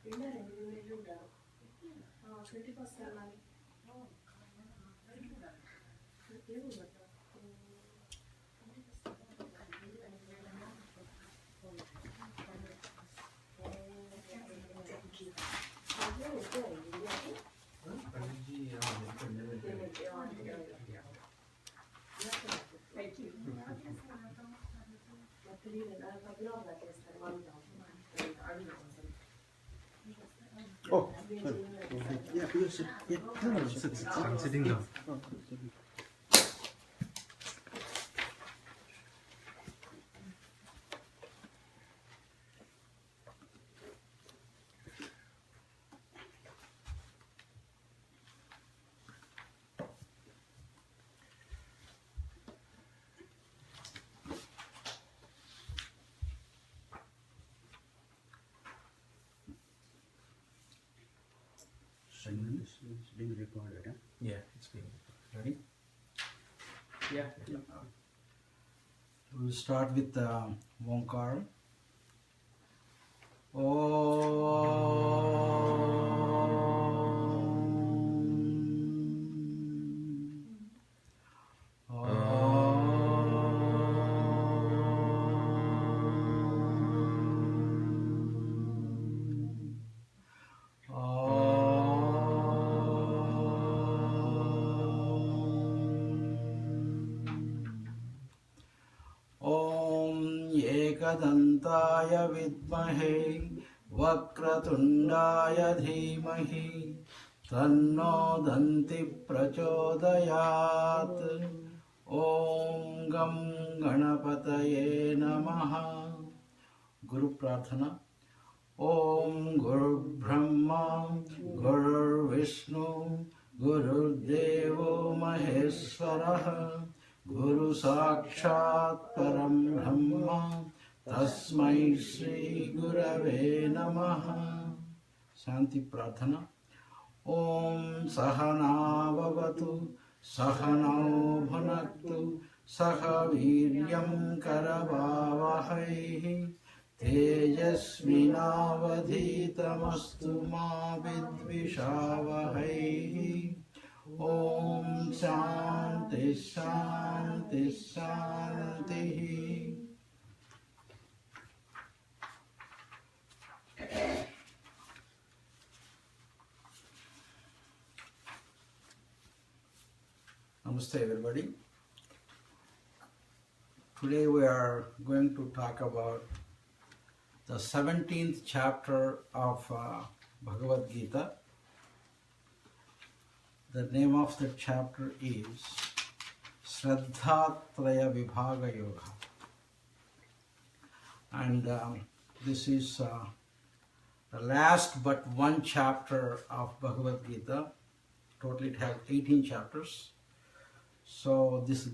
Oh, sorry. Yeah, you sit. Yeah, no, sit. I'm sitting down. Oh, segment is being recorded. Huh? Yeah, it's being ready. Yeah. We'll start with Onkar. एकदन्ताय विद्महे वक्रतुण्डाय धीमहि तन्नो दन्ति प्रचोदयात्। ॐ गं गणपतये नमः। गुरु प्रार्थना। ॐ गुरुर्ब्रह्मा गुरुर्विष्णु गुरुर्देवो महेश्वरः गुरु साक्षात् परं ब्रह्म तस्मै श्री गुरवे नमः। शांति प्रार्थना। ओम सहना भवतु सहनौ भुनक्तु सह वीर्यं करवावहै तेजस्विनावधीतमस्तु मा विद्विषावहै। ओम शांति शांति शांति। Namaste everybody. Today we are going to talk about the 17th chapter of Bhagavad Gita. The name of the chapter is Shraddhatraya Vibhaga Yoga. And this is the last but one chapter of Bhagavad Gita. Totally it has 18 chapters. So this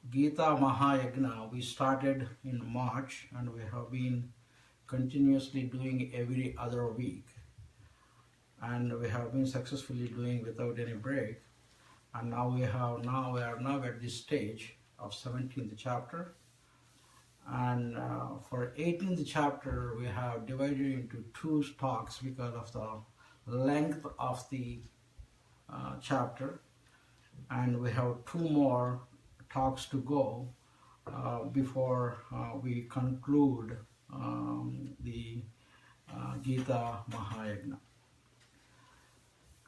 Gita Mahayagna we started in March and we have been continuously doing every other week. And we have been successfully doing without any break. And now we are now at this stage of 17th chapter. And for 18th chapter, we have divided into two talks because of the length of the chapter. And we have two more talks to go before we conclude the Gita Mahayagna.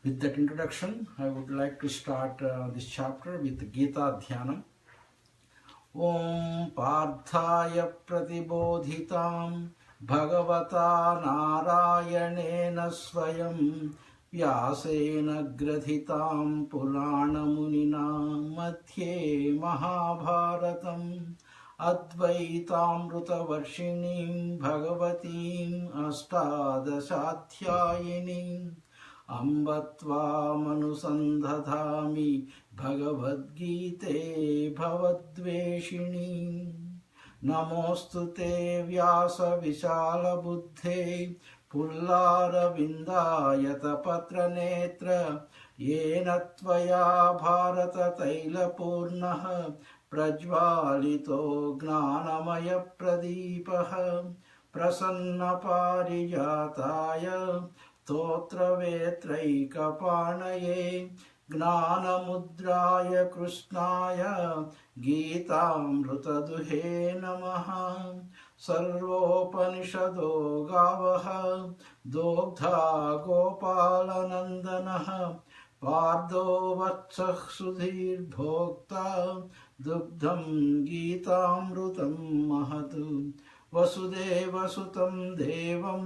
With that introduction, I would like to start this chapter with the Gita Dhyanam. Om Parthaya Pratibodhitam Bhagavata Narayanena Swayam Vyasena Grathitam Purana Munina Madhye Mahabharatam Advaitamruta Varshinim Bhagavatim Astadashatyayinim Ambatva manusandhadhami Bhagavad Gite Bhavadveshini. Namostute Vyasa Vishala Buddhe Pullara Vindayata Patra Netra Yena Tvaya Bharata Taila Purnaha Prajvalito Gnanamaya Pradipaha प्रसन्नपारिजाताय स्तोत्रवेत्रैकपाणये ज्ञानमुद्राय कृष्णाय गीतामृतदुहे नमः। सर्वोपनिषदो गावः दोग्धा गोपालनन्दनः पार्थो वत्सः सुधीर्भोक्ता दुग्धं गीतामृतं महत्। वसुदेवसुतं देवं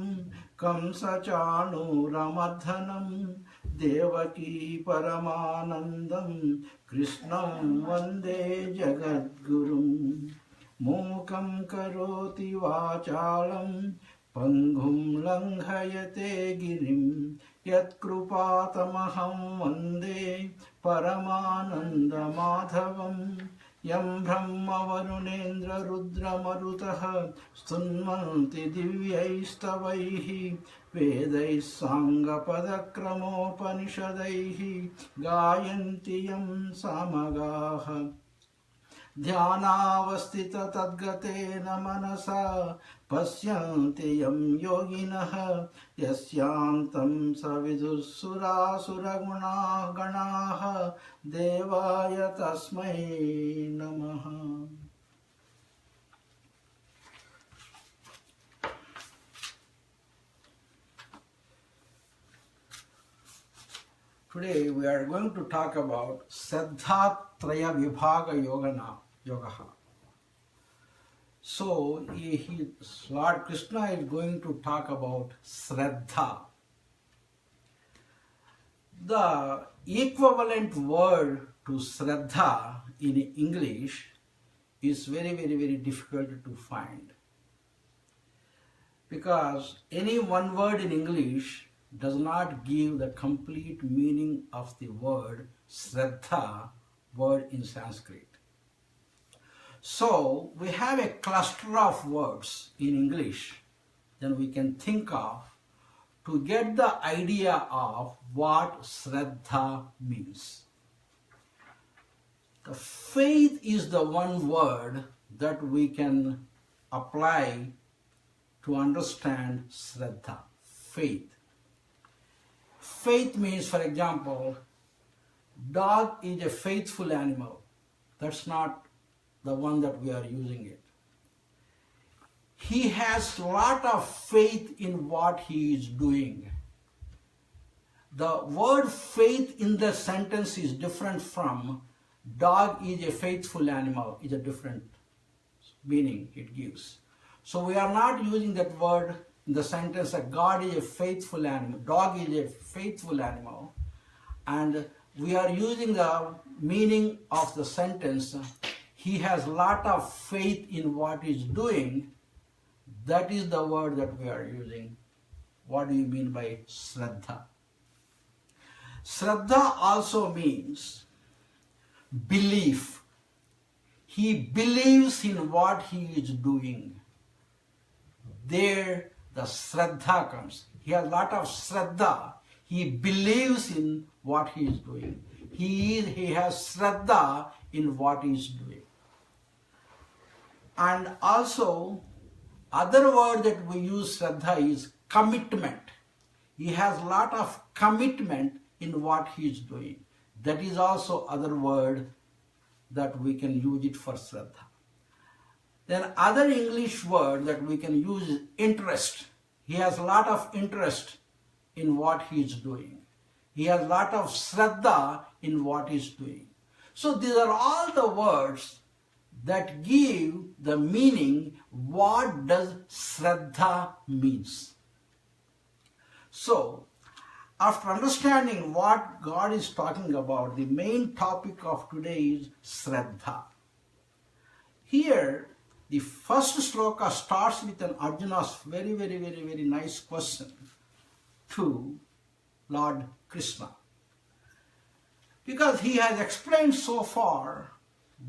कंसचाणूरमर्दनं देवकी परमानन्दं कृष्णं वन्दे जगद्गुरुं। मूकं करोति वाचालं पङ्गुं लङ्घयते गिरिं यत्कृपातमहं वन्दे परमानन्दमाधवं। यं ब्रह्मवरुणेन्द्ररुद्रमरुतः स्तुन्वन्ति दिव्यैस्तवैः वेदैः साङ्गपदक्रमोपनिषदैः गायन्ति यं सामगाः। ध्यानावस्थिततद्गतेन मनसा पश्यन्ति यं योगिनः यस्यान्तं सविदुःसुरासुरगणाः देवाय तस्मै नमः। Today we are going to talk about Shraddha-traya Vibhaga Yoga. So Lord Krishna is going to talk about Shraddha. The equivalent word to Shraddha in English is very, very, very difficult to find, because any one word in English does not give the complete meaning of the word Shraddha word in Sanskrit. So we have a cluster of words in English that we can think of to get the idea of what Shraddha means. The faith is the one word that we can apply to understand Shraddha. Faith. Faith means, for example, dog is a faithful animal. That's not the one that we are using it. He has a lot of faith in what he is doing. The word faith in the sentence is different from dog is a faithful animal, is a different meaning it gives. So we are not using that word in the sentence that God is a faithful animal, dog is a faithful animal, and we are using the meaning of the sentence, he has a lot of faith in what he's doing. That is the word that we are using. What do you mean by Shraddha? Shraddha also means belief. He believes in what he is doing. There the Shraddha comes. He has a lot of Shraddha. He believes in what he is doing. He has Shraddha in what he is doing. And also, other word that we use Shraddha is commitment. He has a lot of commitment in what he is doing. That is also other word that we can use it for Shraddha. Then other English word that we can use is interest. He has a lot of interest in what he is doing. He has a lot of Shraddha in what he is doing. So these are all the words that give the meaning what does Shraddha means. So after understanding what God is talking about, the main topic of today is Shraddha. Here the first sloka starts with an Arjuna's very, very, very, very nice question to Lord Krishna. Because he has explained so far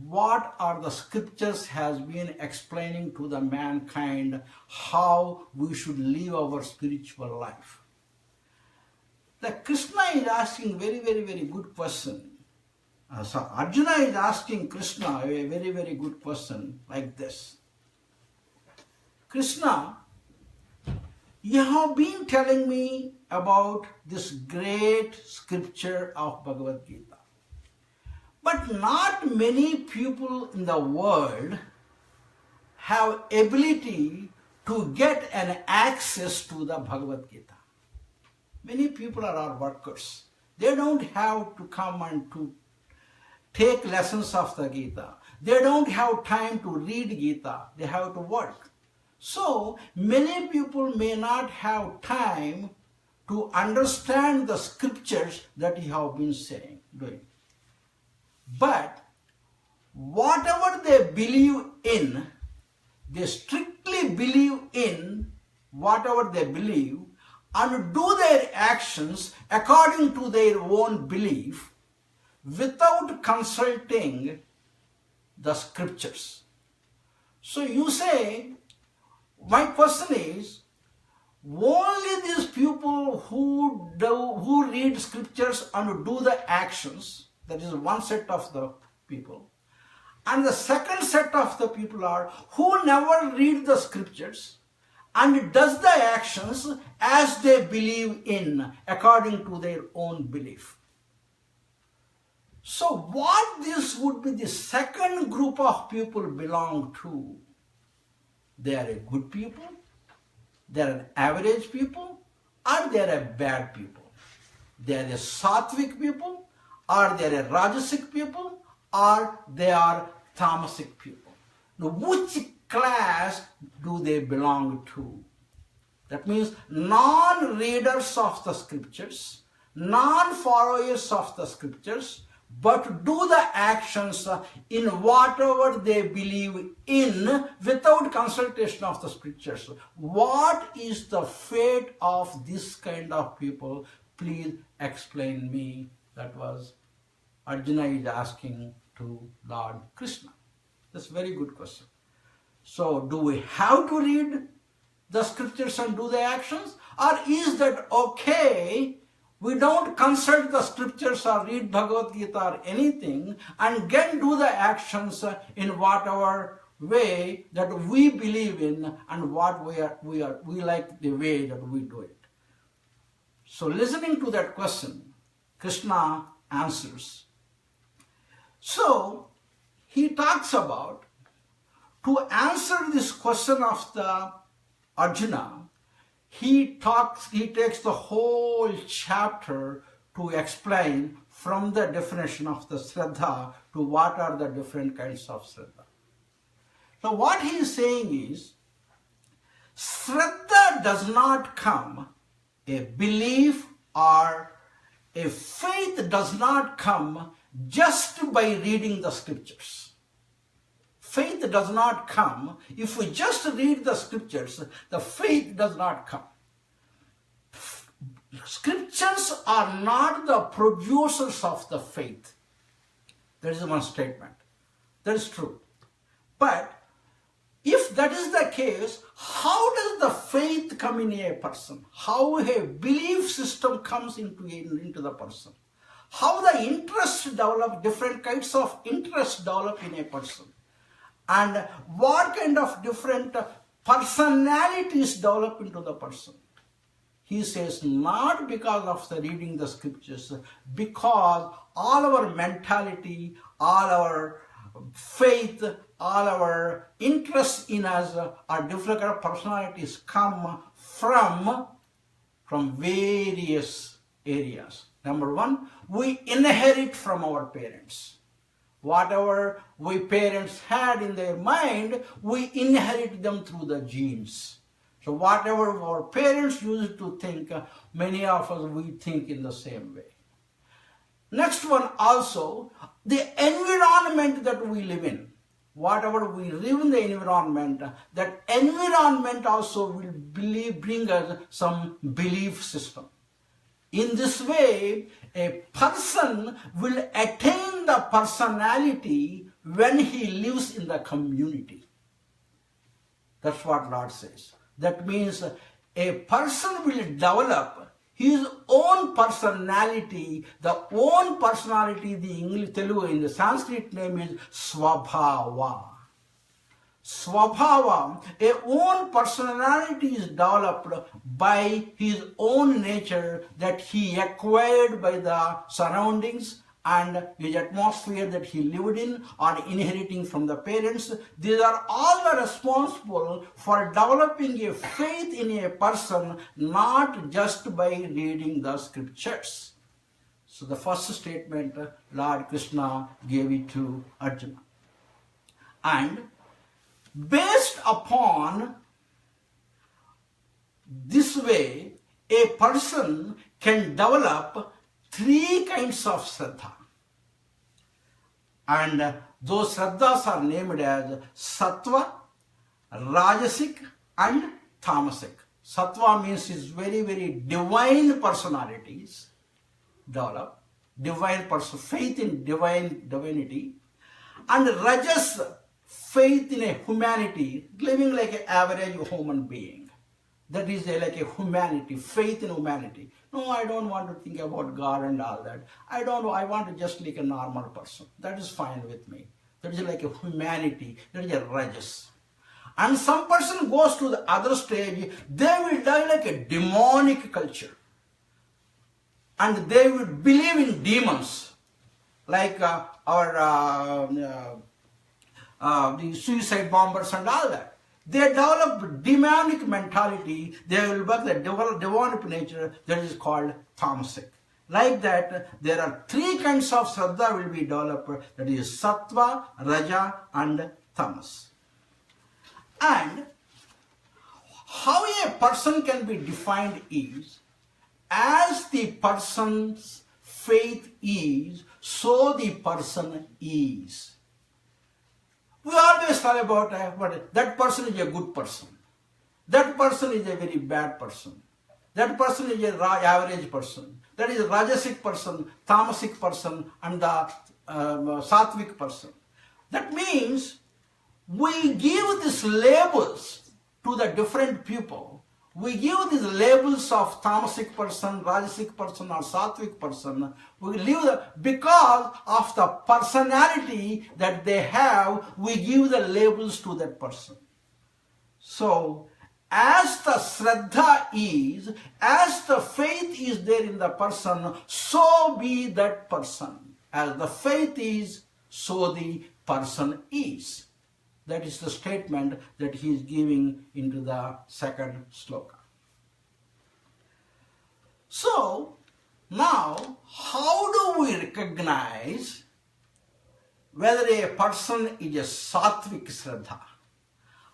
what are the scriptures has been explaining to the mankind how we should live our spiritual life. The Krishna is asking very, very, very good question. So Arjuna is asking Krishna a very, very good question like this. Krishna, you have been telling me about this great scripture of Bhagavad Gita. But not many people in the world have ability to get an access to the Bhagavad Gita. Many people are our workers. They don't have to come and to take lessons of the Gita. They don't have time to read Gita. They have to work. So many people may not have time to understand the scriptures that you have been doing. But whatever they believe in, they strictly believe in whatever they believe and do their actions according to their own belief without consulting the scriptures. So you say, my question is, only these people who read scriptures and do the actions, that is one set of the people. And the second set of the people are who never read the scriptures and does the actions as they believe in, according to their own belief. So what this would be the second group of people belong to? They are a good people, they are an average people, or they are a bad people. They are a sattvic people, or they are a rajasic people, or they are tamasic people. Now, which class do they belong to? That means non-readers of the scriptures, non-followers of the scriptures, but do the actions in whatever they believe in without consultation of the scriptures. What is the fate of this kind of people? Please explain me. That was Arjuna is asking to Lord Krishna. That's a very good question. So do we have to read the scriptures and do the actions? Or is that okay? We don't consult the scriptures or read Bhagavad Gita or anything and can do the actions in whatever way that we believe in and what we like the way that we do it. So listening to that question, Krishna answers. So he talks about, to answer this question of the Arjuna, he takes the whole chapter to explain from the definition of the Shraddha to what are the different kinds of Shraddha. So what he is saying is, Shraddha does not come, a belief or a faith does not come just by reading the scriptures. Faith does not come. If we just read the scriptures, the faith does not come. Scriptures are not the producers of the faith. That is one statement. That is true. But if that is the case, how does the faith come in a person? How a belief system comes into the person? How the interests develop, different kinds of interests develop in a person? And what kind of different personalities develop into the person? He says, not because of the reading the scriptures, because all our mentality, all our faith, all our interests in us, our different kind of personalities come from various areas. Number one, we inherit from our parents. Whatever we parents had in their mind, we inherit them through the genes. So whatever our parents used to think, many of us, we think in the same way. Next one also, the environment that we live in. Whatever we live in the environment, that environment also will bring us some belief system. In this way, a person will attain the personality when he lives in the community. That's what Lord says. That means a person will develop his own personality. The own personality, the English Telugu in the Sanskrit name is Swabhava. Swabhava, a own personality is developed by his own nature that he acquired by the surroundings and his atmosphere that he lived in or inheriting from the parents. These are all the responsible for developing a faith in a person, not just by reading the scriptures. So the first statement, Lord Krishna gave it to Arjuna. And based upon this way, a person can develop three kinds of Shraddha. And those Shraddhas are named as Sattva, Rajasic and Tamasic. Sattva means is very, very divine personalities develop, divine person, faith in divinity, and Rajas, faith in a humanity, living like an average human being. That is like a humanity, faith in humanity. No, I don't want to think about God and all that. I want to just like a normal person. That is fine with me. That is like a humanity. That is a Rajas. And some person goes to the other stage, they will die like a demonic culture. And they will believe in demons. Like the suicide bombers and all that. They develop demonic mentality. They will work the demonic nature that is called tamasic. Like that, there are three kinds of Shraddha will be developed. That is Sattva, Raja and Tamas. And how a person can be defined is, as the person's faith is, so the person is. We always talk about that person is a good person. That person is a very bad person. That person is an average person. That is a Rajasic person, Tamasic person, and the Sattvic person. That means we give these labels to the different people. We give these labels of Tamasic person, Rajasic person, or Sattvic person. We leave because of the personality that they have, we give the labels to that person. So, as the Shraddha is, as the faith is there in the person, so be that person. As the faith is, so the person is. That is the statement that he is giving into the second sloka. So, now, how do we recognize whether a person is a Sattvic Shraddha?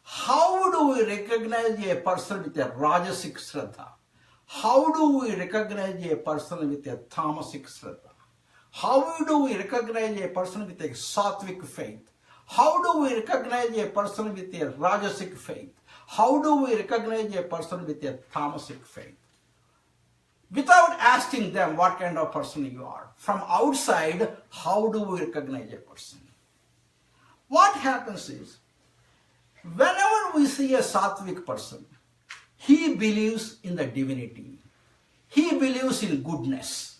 How do we recognize a person with a Rajasic Shraddha? How do we recognize a person with a Tamasic Shraddha? How do we recognize a person with a Sattvic faith? How do we recognize a person with a Rajasic faith? How do we recognize a person with a Tamasic faith? Without asking them what kind of person you are. From outside, how do we recognize a person? What happens is, whenever we see a Sattvic person, he believes in the divinity. He believes in goodness.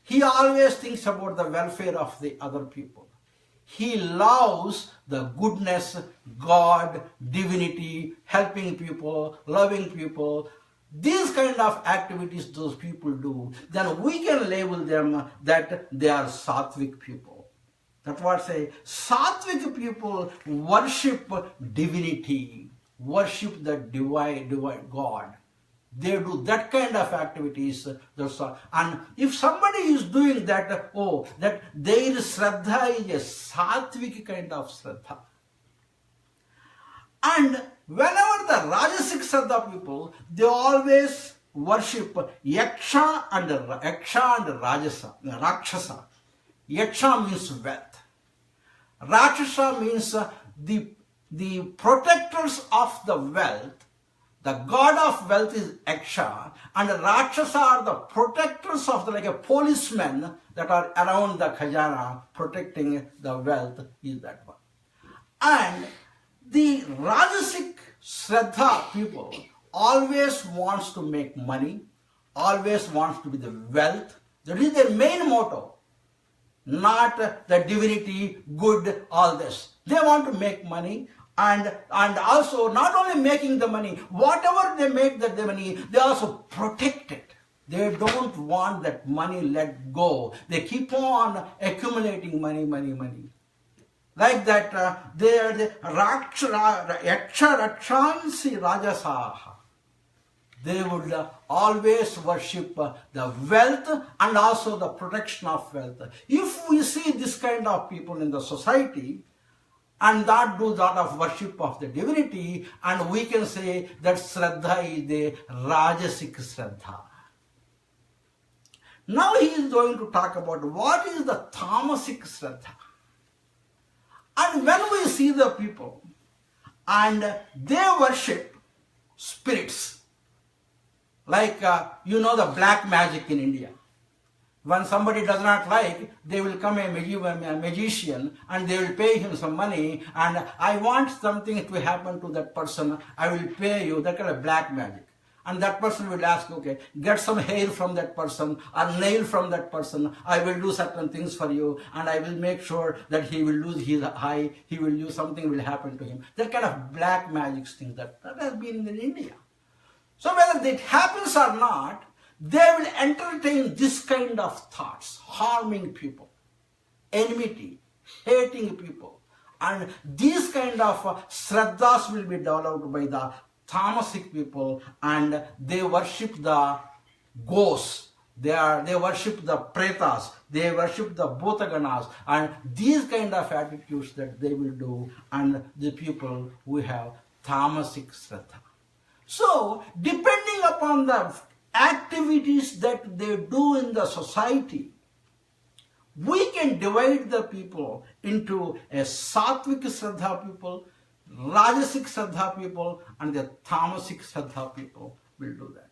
He always thinks about the welfare of the other people. He loves the goodness, God, divinity, helping people, loving people. These kind of activities those people do, then we can label them that they are Sattvic people. That's what I say. Sattvic people worship divinity, worship the divine God. They do that kind of activities. And if somebody is doing that, that their Shraddha is a Sattvic kind of Shraddha. And whenever the Rajasic Shraddha people, they always worship Yaksha and Rakshasa. Yaksha means wealth. Rakshasa means the protectors of the wealth. The god of wealth is Yaksha, and Rakshasa are the protectors of like a policemen that are around the khajana protecting the wealth is that one. And the Rajasic Shraddha people always wants to make money, always wants to be the wealth. That is their main motto. Not the divinity, good, all this. They want to make money And also not only making the money, whatever they make the money, they also protect it. They don't want that money let go. They keep on accumulating money. Like that, they are the Yaksha Rajasaha. They would always worship the wealth and also the protection of wealth. If we see this kind of people in the society, and that do lot of worship of the divinity, and we can say that Shraddha is the Rajasic Shraddha. Now he is going to talk about what is the Tamasic Shraddha. And when we see the people and they worship spirits, like the black magic in India. When somebody does not like, they will come a magician and they will pay him some money, and I want something to happen to that person, I will pay you, that kind of black magic. And that person will ask, okay, get some hair from that person or nail from that person, I will do certain things for you, and I will make sure that he will lose his eye, he will lose, something will happen to him. That kind of black magic thing that has been in India. So whether it happens or not, they will entertain this kind of thoughts, harming people, enmity, hating people. And these kind of shraddhas will be developed by the tamasic people, and they worship the ghosts, they worship the pretas, they worship the bhutaganas, and these kind of attitudes that they will do, and the people who have tamasic shraddha. So, depending upon the activities that they do in the society, we can divide the people into a sattvic shraddha people, rajasic shraddha people, and the tamasic shraddha people will do that.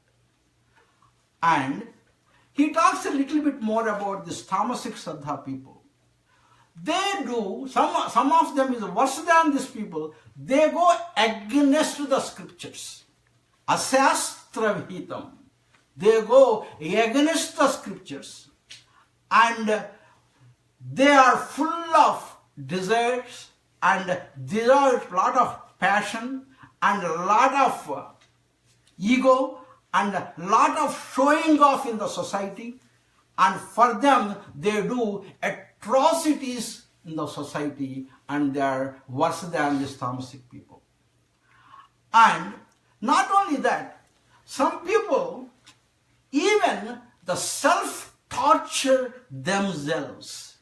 And he talks a little bit more about this tamasic shraddha people. They do, some of them is worse than these people, they go against the scriptures. Asastra vihitam. They go against the scriptures, and they are full of desires, and there are a lot of passion and a lot of ego and a lot of showing off in the society, and for them they do atrocities in the society, and they are worse than these tamasic people. And not only that, some people even the self-torture themselves.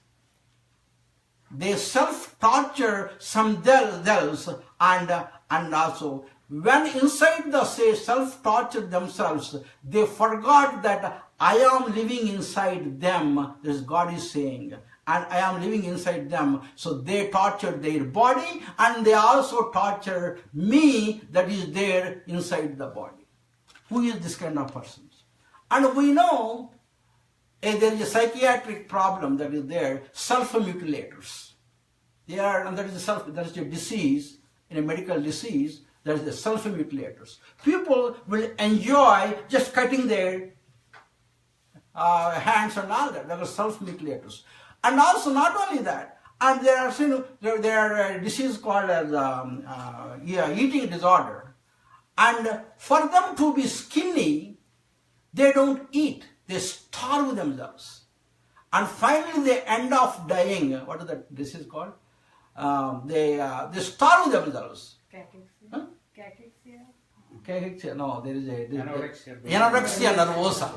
They self-torture themselves, and also when inside the self-torture themselves, they forgot that I am living inside them, as God is saying, and I am living inside them. So they torture their body, and they also torture me that is there inside the body. Who is this kind of person? And we know there is a psychiatric problem that is there, self-mutilators. They are, and that is a disease, in a medical disease, that is the self-mutilators. People will enjoy just cutting their hands and all that. That are self-mutilators. And also not only that, and there are a disease called as eating disorder. And for them to be skinny, they don't eat. They starve themselves. And finally they end up dying. What is that disease called? They starve themselves. Cachexia? Huh? Cachexia? No, there is Anorexia. anorexia nervosa.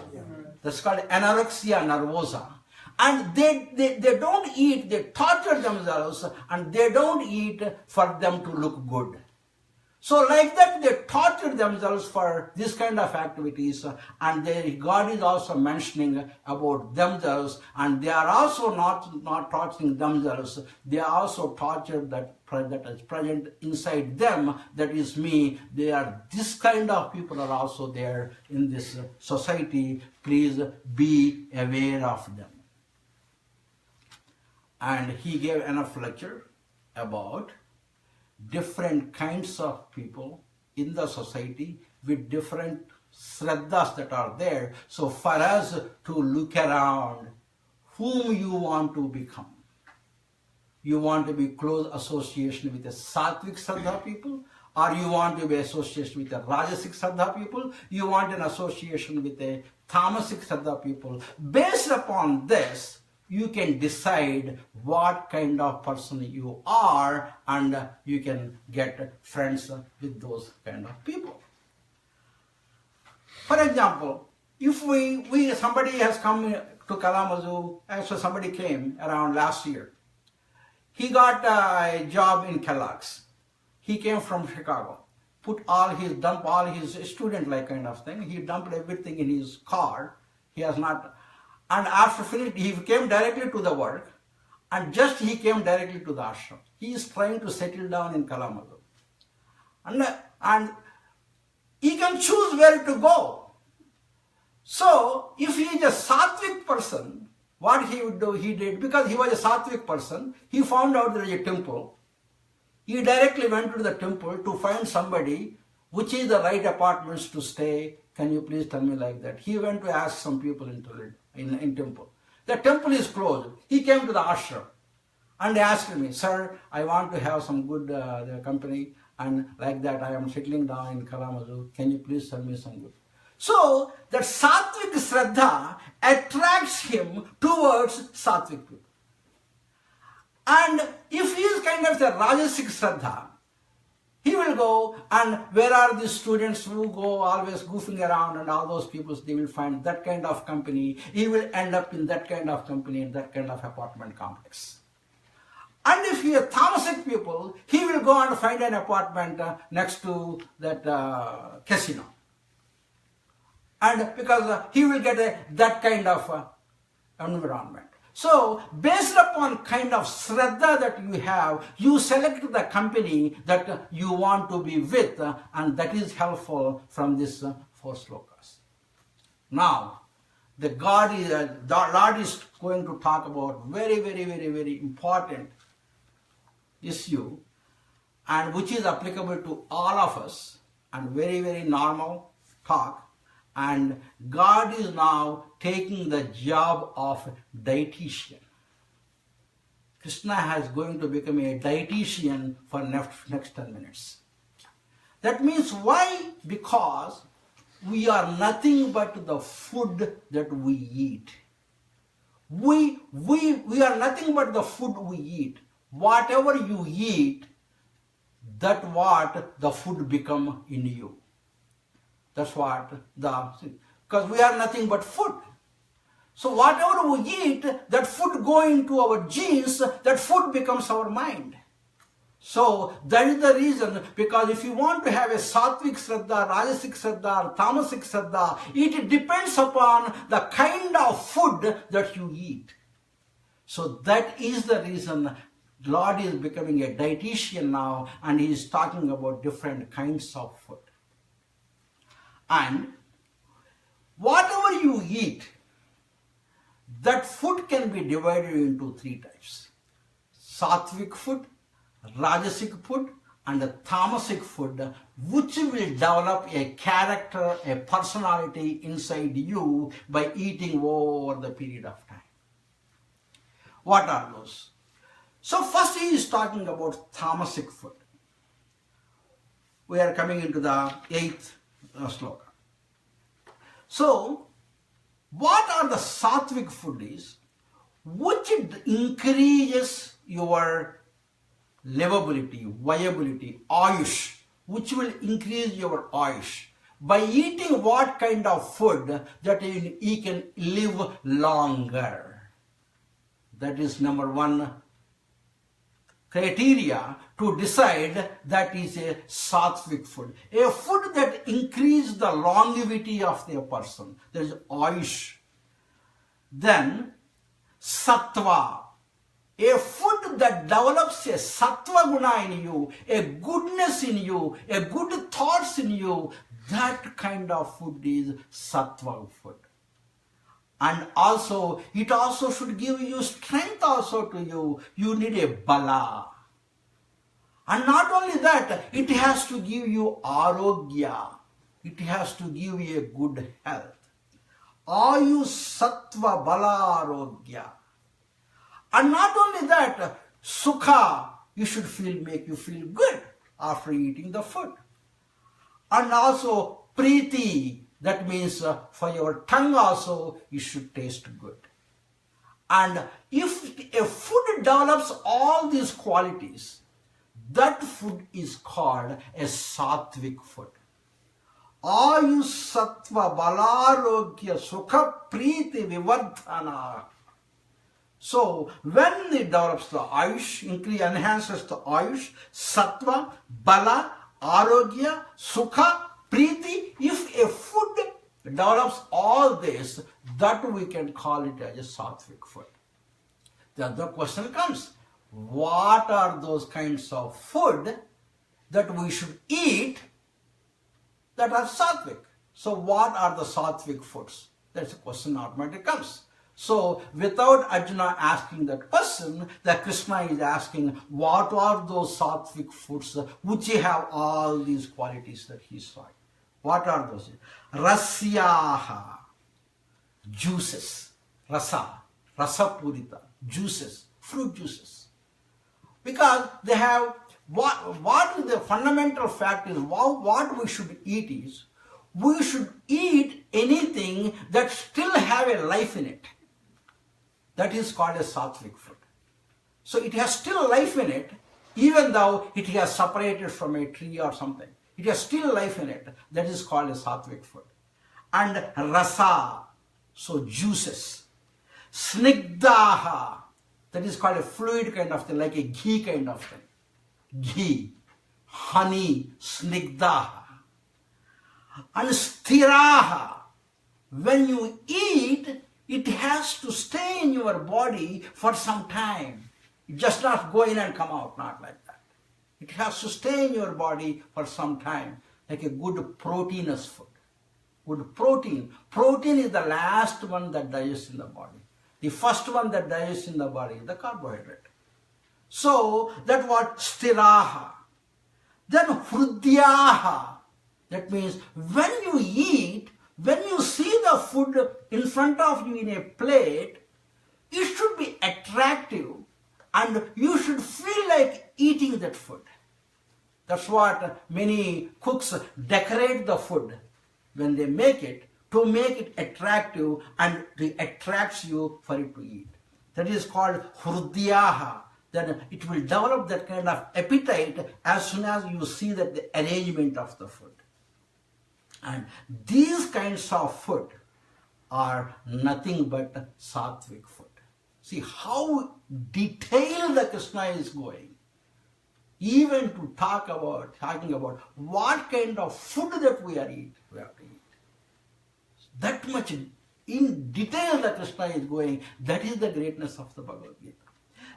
That's called anorexia nervosa. And they don't eat, they torture themselves, and they don't eat for them to look good. So like that, they torture themselves for this kind of activities, and God is also mentioning about themselves, and they are also not torturing themselves, they are also tortured that is present inside them, that is me. They are, this kind of people are also there in this society. Please be aware of them. And he gave enough lecture about different kinds of people in the society with different shraddhas that are there. So for us to look around whom you want to become. You want to be close association with the Sattvic Shraddha people, or you want to be association with the Rajasic Shraddha people, you want an association with the Tamasic Shraddha people. Based upon this, you can decide what kind of person you are, and you can get friends with those kind of people. For example, if somebody has come to Kalamazoo, actually somebody came around last year. He got a job in Kellogg's. He came from Chicago, dump all his student-like kind of thing. He dumped everything in his car. He has not, and after finished, he came directly to the work, and just he came directly to the ashram. He is trying to settle down in Kalamazoo, and he can choose where to go. So, if he is a Sattvic person, what he would do, he did, because he was a Sattvic person, he found out there is a temple. He directly went to the temple to find somebody, which is the right apartments to stay. Can you please tell me like that? He went to ask some people in temple. The temple is closed. He came to the ashram and asked me, sir, I want to have some good company, and like that I am settling down in Kalamazoo. Can you please tell me some good? So, that Sattvic Shraddha attracts him towards Sattvic people. And if he is kind of the Rajasic Shraddha, he will go, and where are the students who go always goofing around, and all those people, they will find that kind of company. He will end up in that kind of company, in that kind of apartment complex. And if he is Tamasic people, he will go and find an apartment next to that casino. And because he will get that kind of environment. So, based upon kind of Shraddha that you have, you select the company that you want to be with, and that is helpful from this 4 slokas. Now, the Lord is going to talk about very, very, very, very important issue, and which is applicable to all of us, and very, very normal talk. And God is now taking the job of dietitian. Krishna is going to become a dietitian for next 10 minutes. That means why? Because we are nothing but the food that we eat. We are nothing but the food we eat. Whatever you eat, that what the food become in you. That's what because we are nothing but food. So whatever we eat, that food go into our genes, that food becomes our mind. So that is the reason, because if you want to have a Sattvic Shraddha, Rajasic Shraddha, or Tamasic Shraddha, it depends upon the kind of food that you eat. So that is the reason Lord is becoming a dietitian now, and he is talking about different kinds of food. And whatever you eat, that food can be divided into 3 types. Sattvic food, Rajasic food, and a Tamasic food, which will develop a character, a personality inside you by eating over the period of time. What are those? So first he is talking about Tamasic food. We are coming into the 8th sloka. So, what are the Sattvic food is, which increases your livability, viability, ayush, which will increase your ayush. By eating what kind of food that you can live longer. That is number 1 criteria to decide that is a Sattvic food. A food that increases the longevity of the person. That is ayush. Then Sattva. A food that develops a Sattva guna in you, a goodness in you, a good thoughts in you. That kind of food is Sattva food. And also, it also should give you strength also to you. You need a bala. And not only that, it has to give you arogya. It has to give you a good health. Ayush sattva bala arogya. And not only that, Sukha, you should make you feel good after eating the food. And also Preeti, that means for your tongue also you should taste good. And if a food develops all these qualities, that food is called a sattvic food. Ayush sattva balarogya sukha preeti vivardhana. So when it develops the ayush, enhances the ayush, sattva, bala, arogya, sukha, preeti, if a food develops all this, that we can call it as a sattvic food. The other question comes, what are those kinds of food that we should eat that are sattvic? So what are the sattvic foods? That's a question automatically comes. So without Arjuna asking that question, the Krishna is asking, what are those sattvic foods which have all these qualities that he saw? What are those? Rasyaha, juices, rasa purita, juices, fruit juices. Because they have, what is the fundamental fact is, what we should eat is, we should eat anything that still have a life in it. That is called a sattvic food. So it has still life in it, even though it has separated from a tree or something. It has still life in it. That is called a sattvic food. And rasa, so juices. Snigdaha, that is called a fluid kind of thing, like a ghee kind of thing. Ghee, honey, snigdaha. And stiraha, when you eat, it has to stay in your body for some time. It just not go in and come out, not like that. It has to stay in your body for some time, like a good proteinous food. Good protein. Protein is the last one that digests in the body. The first one that digests in the body is the carbohydrate. So that what stiraha. Then hrudyaha. That means when you eat, when you see the food in front of you in a plate, it should be attractive and you should feel like eating that food. That's what many cooks decorate the food when they make it, to make it attractive and it attracts you for it to eat. That is called hrudyaha. Then it will develop that kind of appetite as soon as you see that the arrangement of the food. And these kinds of food are nothing but sattvic food. See how detailed the Krishna is going, even to talking about what kind of food that we have to eat. That much in detail the Krishna is going. That is the greatness of the Bhagavad Gita.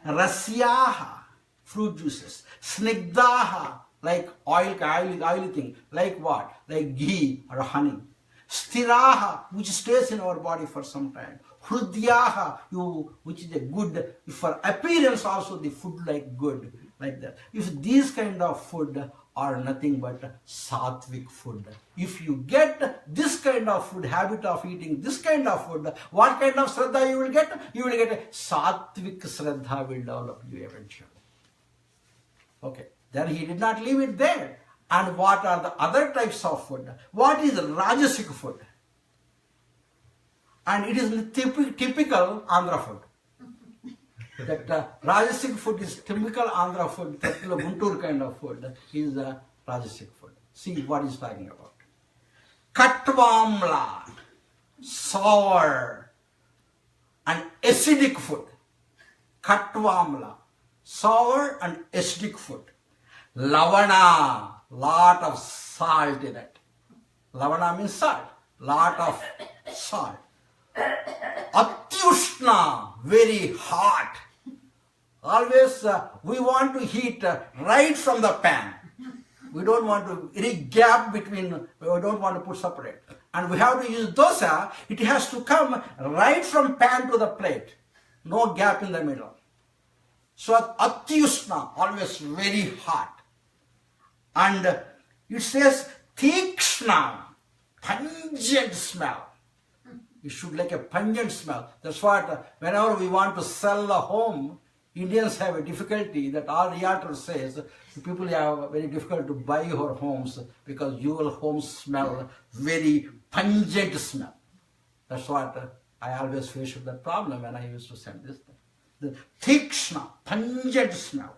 Rasyaha, fruit juices. Snigdaha, like oily thing. Like what? Like ghee or honey. Stiraha, which stays in our body for some time. Hrudyaha, which is a good, for appearance also the food like good, like that. If these kind of food are nothing but sattvic food. If you get this kind of food, habit of eating this kind of food, what kind of Shraddha you will get? You will get a sattvic Shraddha will develop you eventually. Okay. Then he did not leave it there. And what are the other types of food? What is Rajasic food? And it is typical Andhra food. That Rajasic food is typical Andhra food, that Guntur kind of food is Rajasic food. See what he's talking about. Katvamla, sour and acidic food. Katvamla, sour and acidic food. Lavana, lot of salt in it. Lavana means salt, lot of salt. Atyushna, very hot. Always we want to heat right from the pan. We don't want to, any gap between, we don't want to put separate. And we have to use dosa, it has to come right from pan to the plate. No gap in the middle. So atyushna, always very hot. And it says tikshna, pungent smell. It should like a pungent smell. That's what, whenever we want to sell a home, Indians have a difficulty that our realtor says people have very difficult to buy your homes because your homes smell very pungent smell. That's what I always faced that problem when I used to send this thing. The thick smell, pungent smell.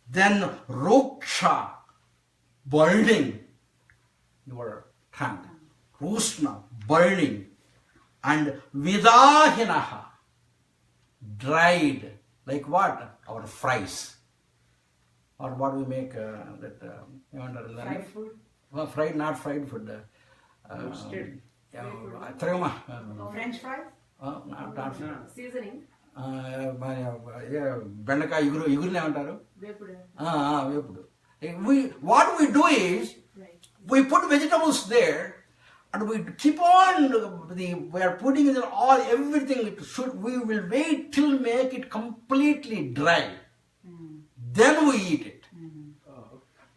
Then ruksha, burning your tongue. Rusna, burning. And vidahinaha, dried. Like what? Our fries. Or what we make Fried food? Well, fried, not fried food. Roasted. French fries? Not Seasoning? బెండకాయ ఇగురునే అంటారు Vepudu. వేపుడు. What we do is Right. we put vegetables there and we keep on we are putting in all everything. We will wait till make it completely dry, then we eat it.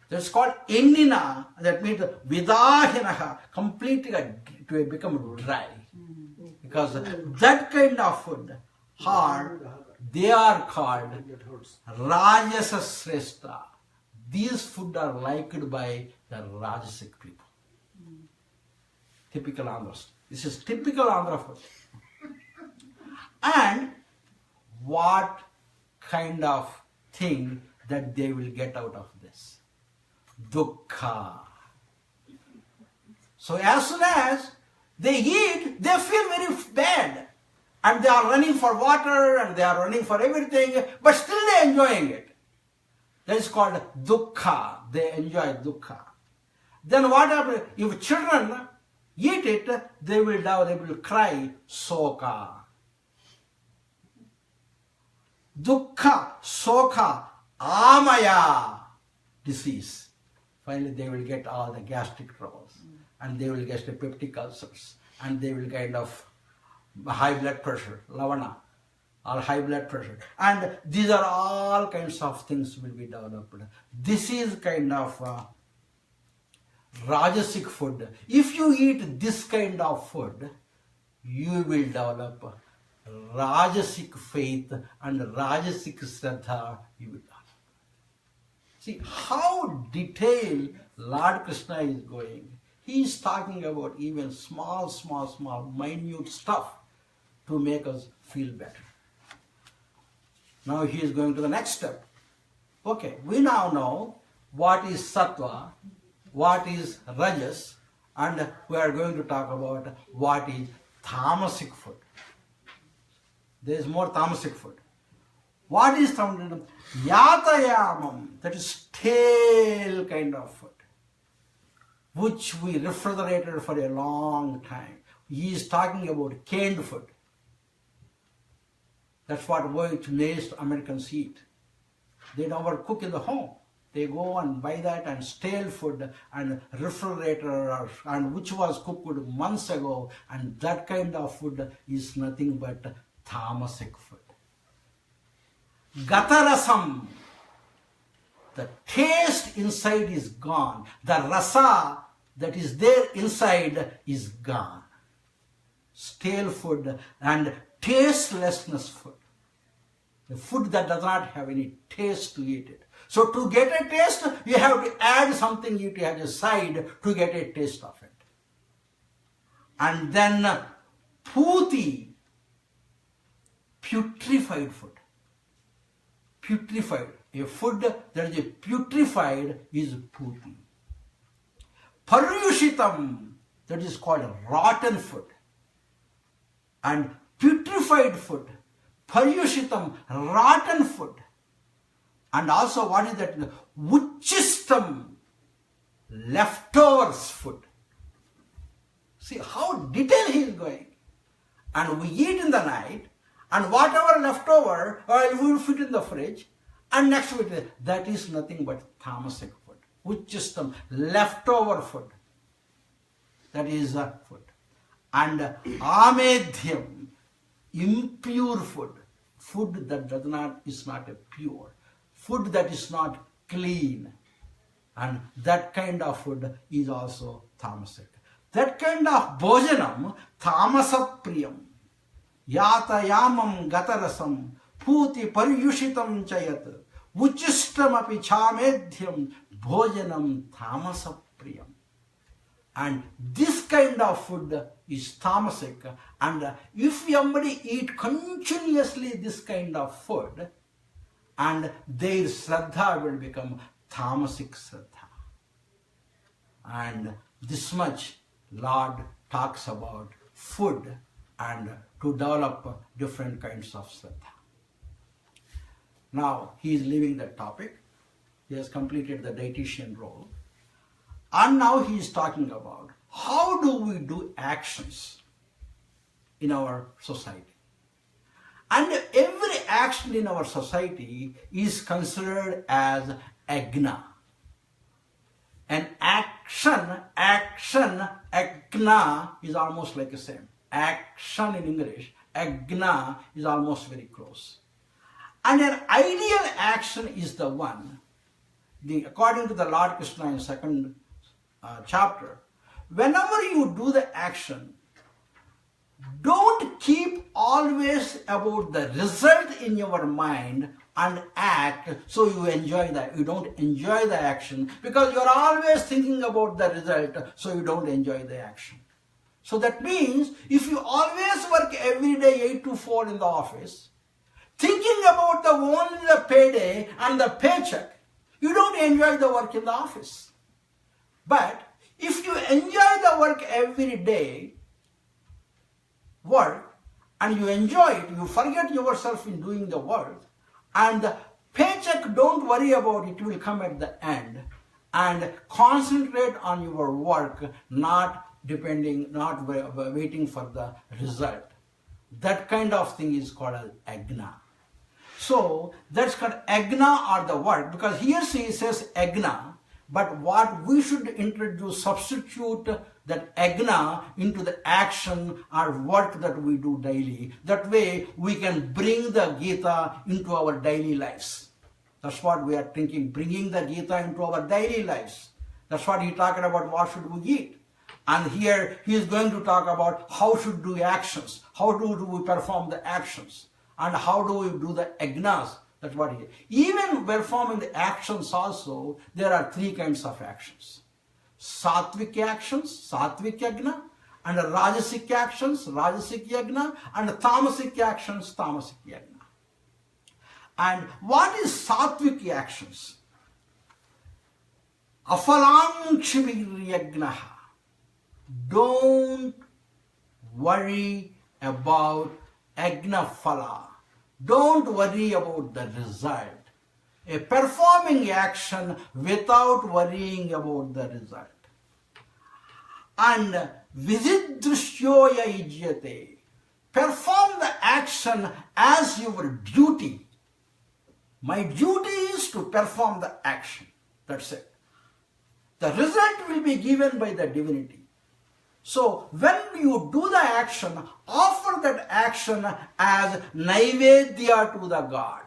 That's called ennina. That means vidahinaha, completely to become dry. Because that kind of food hard, they are called rajasa shrestha. These food are liked by the Rajasic people. Typical Andhras. This is typical Andhra food. And what kind of thing that they will get out of this? Dukkha. So as soon as they eat, they feel very bad. And they are running for water and they are running for everything, but still they are enjoying it. That is called dukkha. They enjoy dukkha. Then what happens? If children eat it, they will cry soka. Dukkha, soka, amaya, disease. Finally, they will get all the gastric troubles, and they will get the peptic ulcers, and they will kind of high blood pressure, lavana, or high blood pressure. And these are all kinds of things will be developed. This is kind of Rajasic food. If you eat this kind of food, you will develop Rajasic faith and Rajasic Shraddha. You will develop. See how detailed Lord Krishna is going. He is talking about even small, minute stuff to make us feel better. Now he is going to the next step. Okay, we now know what is sattva, what is rajas, and we are going to talk about what is tamasic food. There is more tamasic food. What is tamasic? Yatayamam, that is stale kind of food, which we refrigerated for a long time. He is talking about canned food. That's what most Americans eat. They never cook in the home. They go and buy that and stale food and refrigerator, and which was cooked months ago, and that kind of food is nothing but tamasic food. Gatarasam, the taste inside is gone. The rasa that is there inside is gone. Stale food and tastelessness food. The food that does not have any taste to eat it. So to get a taste, you have to add something to have a side to get a taste of it. And then puti, putrefied food. Putrefied. A food that is putrefied is puti. Paryushitam, that is called rotten food. And putrefied food, paryushitam, rotten food. And also what is that? Uchistam, leftovers food. See how detailed he is going. And we eat in the night, and whatever leftover, we will fit in the fridge, and next week, that is nothing but tamasic food. Uchistam, leftover food. That is food. And amedhyam, impure food. Food that is not a pure. Food that is not clean. And that kind of food is also tamasic. That kind of bhojanam, tamasa priyam. Yatayamam gatarasam, Puti paryushitam chayat uchishtam api chamedhyam bhojanam tamasa priyam. And this kind of food is tamasic, and if somebody eat continuously this kind of food, and their Shraddha will become tamasic Shraddha. And this much Lord talks about food and to develop different kinds of Shraddha. Now he is leaving that topic. He has completed the dietitian role. And now he is talking about how do we do actions in our society. And every action in our society is considered as agna. An action, agna is almost like the same. Action in English, agna is almost very close. And an ideal action is the one, according to the Lord Krishna in second chapter, whenever you do the action, don't keep always about the result in your mind and act so you don't enjoy the action, because you are always thinking about the result, so you don't enjoy the action. So that means if you always work every day 8 to 4 in the office, thinking about only the payday and the paycheck, you don't enjoy the work in the office. But if you enjoy the work every day, and you enjoy it, you forget yourself in doing the work, and the paycheck, don't worry about it, will come at the end, and concentrate on your work, not waiting for the result. That kind of thing is called agna. So that's called agna or the work, because here he says agna, but what we should introduce, substitute that agna into the action or work that we do daily. That way we can bring the Gita into our daily lives. That's what we are thinking, bringing the Gita into our daily lives. That's what he talking about, what should we eat. And here he is going to talk about how should do actions, how do we perform the actions, and how do we do the agnas. That's what he is. Even performing the actions also, there are 3 kinds of actions. Sattvic actions, sattvic yagna, and rajasic actions, rajasic yagna, and tamasic actions, tamasic yagna. And what is sattvic actions? Afalankshavir yagnaha. Don't worry about agna phala. Don't worry about the result. A performing action without worrying about the result. And visidrushyoya ijyate. Perform the action as your duty. My duty is to perform the action. That's it. The result will be given by the divinity. So when you do the action, offer that action as naivedya to the God.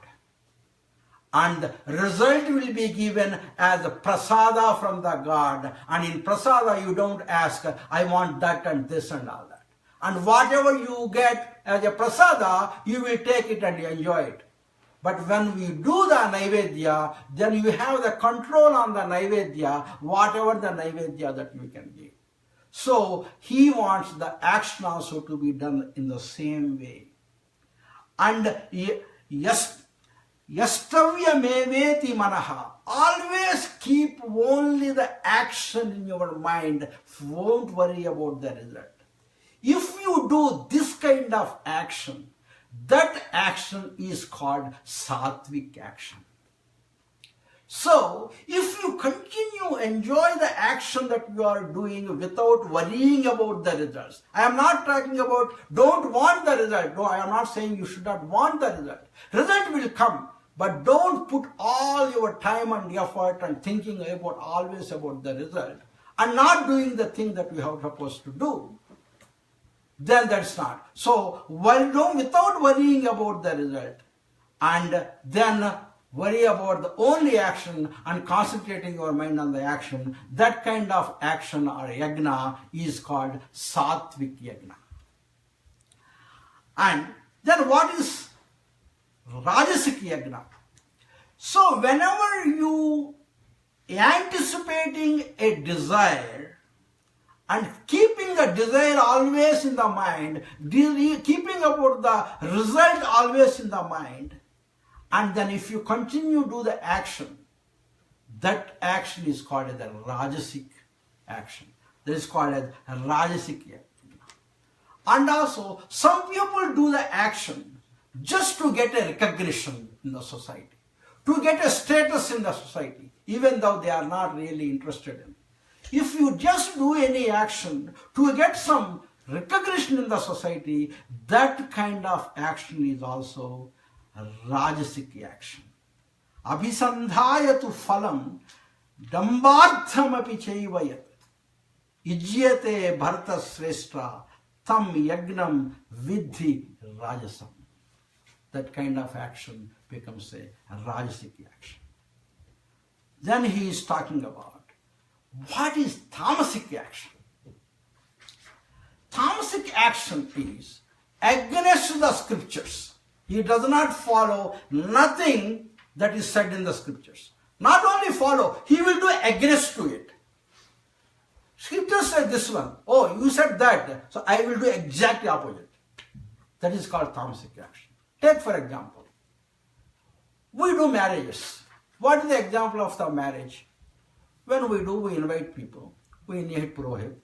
And result will be given as prasada from the God. And in prasada you don't ask, I want that and this and all that. And whatever you get as a prasada, you will take it and enjoy it. But when we do the naivedya, then you have the control on the naivedya, whatever the naivedya that you can give. So he wants the action also to be done in the same way. And yastavya meveti manaha. Always keep only the action in your mind. Won't worry about the result. If you do this kind of action, that action is called sattvic action. So, if you continue enjoy the action that you are doing without worrying about the results, I am not talking about don't want the result. No, I am not saying you should not want the result. Result will come, but don't put all your time and effort and thinking about always about the result and not doing the thing that you are supposed to do. Then that's not. So, without worrying about the result, and then worry about the only action and concentrating your mind on the action, that kind of action or yagna is called sattvic yagna. And then what is Rajasic yajna. So whenever you anticipating a desire and keeping the desire always in the mind, keeping about the result always in the mind, and then if you continue to do the action, that action is called as the Rajasic action. That is called as Rajasic yajna. And also, some people do the action just to get a recognition in the society, to get a status in the society, even though they are not really interested in. If you just do any action to get some recognition in the society, that kind of action is also a Rajasic action. Abhisandhayatu phalam dambarthamapi chaivayat ijyate bharata sreshta tam yagnam vidhi rajasam. That kind of action becomes a Rajasic action. Then he is talking about what is Tamasic action. Tamasic action is against the scriptures. He does not follow nothing that is said in the scriptures. Not only follow, he will do against to it. Scripture said this one, oh, you said that, so I will do exactly opposite. That is called Tamasic action. Take for example, we do marriages. What is the example of the marriage? When we do, we invite people. We invite Purohit.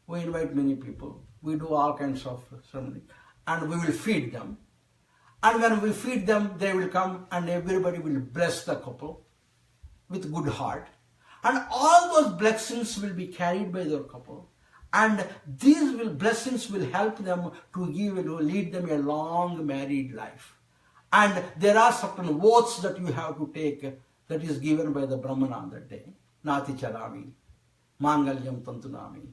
We invite many people. We do all kinds of ceremony. And we will feed them. And when we feed them, they will come and everybody will bless the couple with good heart. And all those blessings will be carried by the couple. And these blessings will help them to lead them a long married life. And there are certain oaths that you have to take that is given by the Brahman on that day. Nati Charami, Mangalyam Tantunami.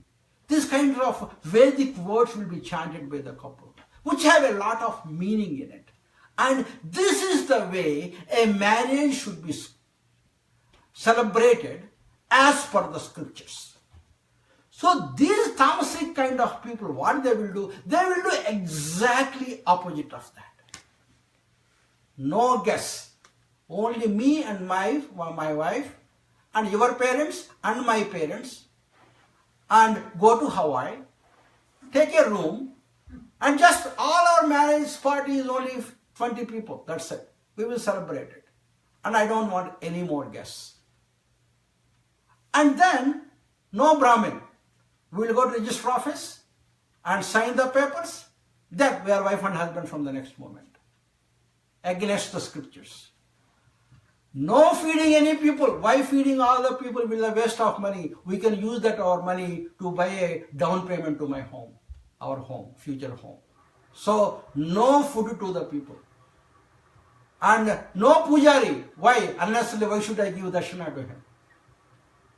These kinds of Vedic words will be chanted by the couple, which have a lot of meaning in it. And this is the way a marriage should be celebrated as per the scriptures. So these Tamasic kind of people, what they will do? They will do exactly opposite of that. No guests. Only me and my wife and your parents and my parents, and go to Hawaii, take a room, and just all our marriage party is only 20 people. That's it. We will celebrate it. And I don't want any more guests. And then, no Brahmin. We will go to the register office and sign the papers. Then we are wife and husband from the next moment. Against the scriptures. No feeding any people. Why feeding all the people with a waste of money? We can use that our money to buy a down payment to my home, our home, future home. So no food to the people. And no pujari. Why? Unless why should I give darshana to him?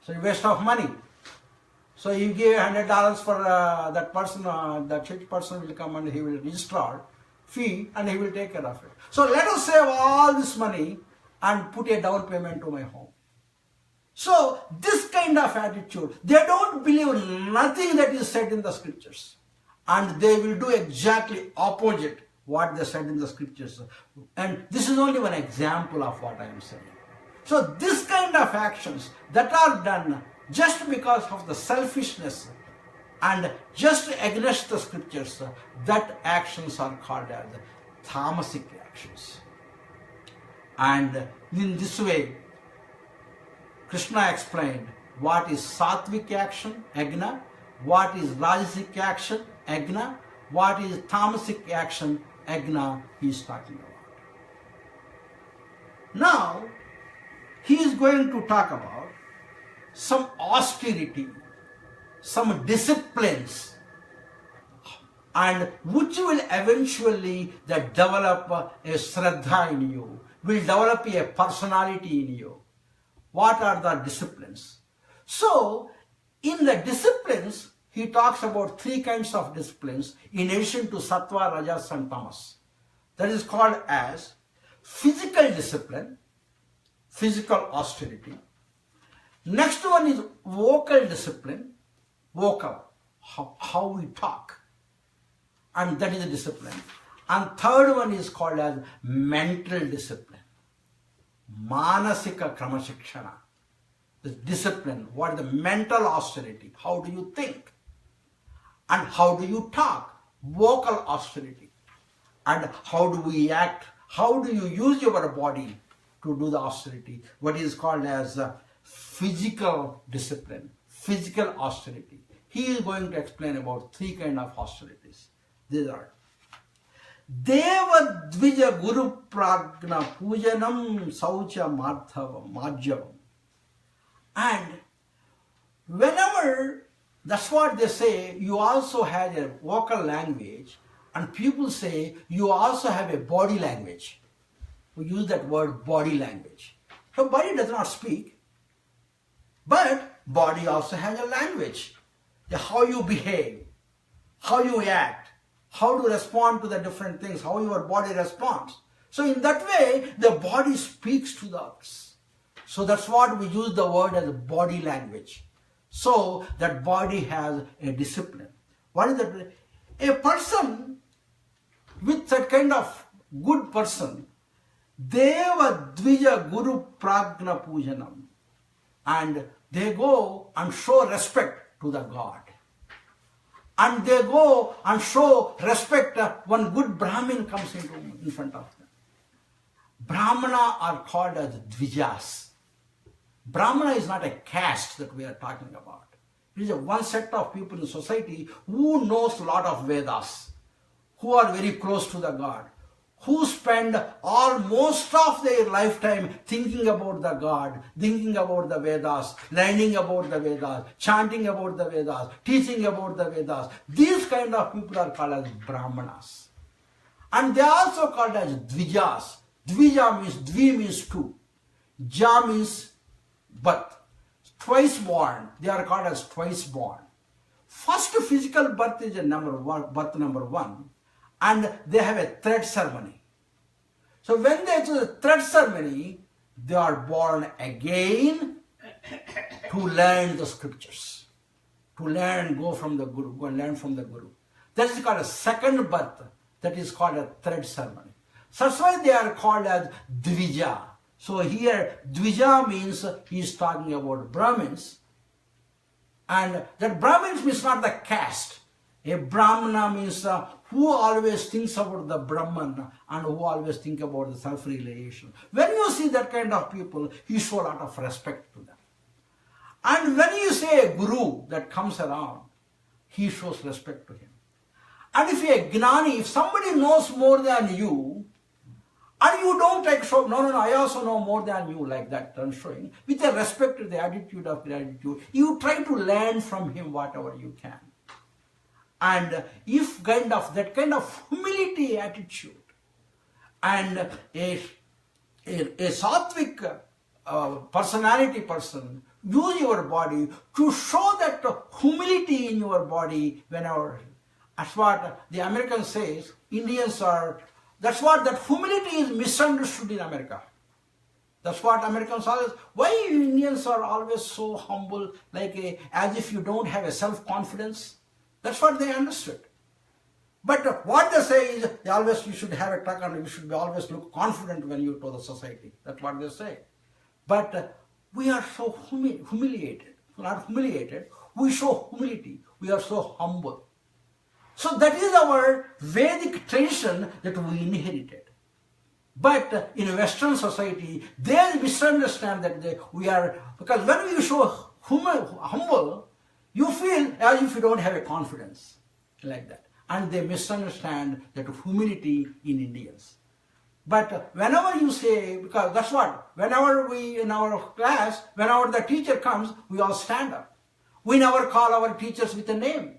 So waste of money. So you give $100 for that person, the church person will come and he will register fee and he will take care of it. So let us save all this money and put a down payment to my home. So this kind of attitude, they don't believe nothing that is said in the scriptures. And they will do exactly opposite what they said in the scriptures. And this is only one example of what I am saying. So this kind of actions that are done just because of the selfishness and just against the scriptures, that actions are called as Tamasic actions. And in this way, Krishna explained what is Sattvic action, Agna, what is Rajasic action, Agna, what is Tamasic action, Agna, he is talking about. Now, he is going to talk about some austerity, some disciplines, and which will eventually develop a Shraddha in you, will develop a personality in you. What are the disciplines? So, in the disciplines, he talks about three kinds of disciplines in addition to Sattva, Rajas and Tamas. That is called as physical discipline, physical austerity. Next one is vocal discipline, vocal, how we talk. And that is a discipline. And third one is called as mental discipline. Manasika Kramashikshana. The discipline, what is the mental austerity? How do you think? And how do you talk? Vocal austerity. And how do we act? How do you use your body to do the austerity? What is called as physical discipline, physical austerity. He is going to explain about three kinds of austerities. These are Deva Dvija Guru Pragna Pujanam Saucha Marjavam. And whenever, that's what they say, you also have a vocal language, and people say you also have a body language. We use that word body language. So body does not speak, but body also has a language. How you behave, how you act, how to respond to the different things, how your body responds. So in that way, the body speaks to the others. So that's what we use the word as body language. So that body has a discipline. What is that? A person with that kind of good person, Deva Dvija Guru Pragna Pujanam. And they go and show respect to the God. And they go and show respect when good Brahmin comes in front of them. Brahmana are called as Dvijas. Brahmana is not a caste that we are talking about. It is one set of people in society who knows a lot of Vedas, who are very close to the God, who spend most of their lifetime thinking about the God, thinking about the Vedas, learning about the Vedas, chanting about the Vedas, teaching about the Vedas. These kind of people are called as Brahmanas. And they are also called as Dvijas. Dvija means, Dvi means two. Ja means birth. Twice born, they are called as twice born. First physical birth is birth number one, and they have a thread ceremony. So when they do the thread ceremony, they are born again to learn the scriptures, to learn, go and learn from the Guru. That is called a second birth, that is called a thread ceremony. So that's why they are called as Dvija. So here, Dvija means he is talking about Brahmins. And that Brahmins means not the caste. A Brahmana means who always thinks about the Brahman and who always think about the self-realization. When you see that kind of people, you show a lot of respect to them. And when you say a guru that comes around, he shows respect to him. And if a Gnani, if somebody knows more than you, and you don't like show, no, I also know more than you, like that term showing, with a respect to the attitude of gratitude, you try to learn from him whatever you can. And if that kind of humility attitude and a sattvic personality person use your body to show that humility in your body whenever, that's what the American says, Indians are, that's what, that humility is misunderstood in America. That's what Americans always, why Indians are always so humble, like as if you don't have a self-confidence. That's what they understood. But what they say is, you should have a truck and you should always look confident when you to the society. That's what they say. But we are so humiliated. Not humiliated, we show humility. We are so humble. So that is our Vedic tradition that we inherited. But in Western society, they misunderstand that we are, because when you show humble, you feel as if you don't have a confidence, like that. And they misunderstand that humility in Indians. But whenever you say, because that's what, whenever we in our class, whenever the teacher comes, we all stand up. We never call our teachers with a name.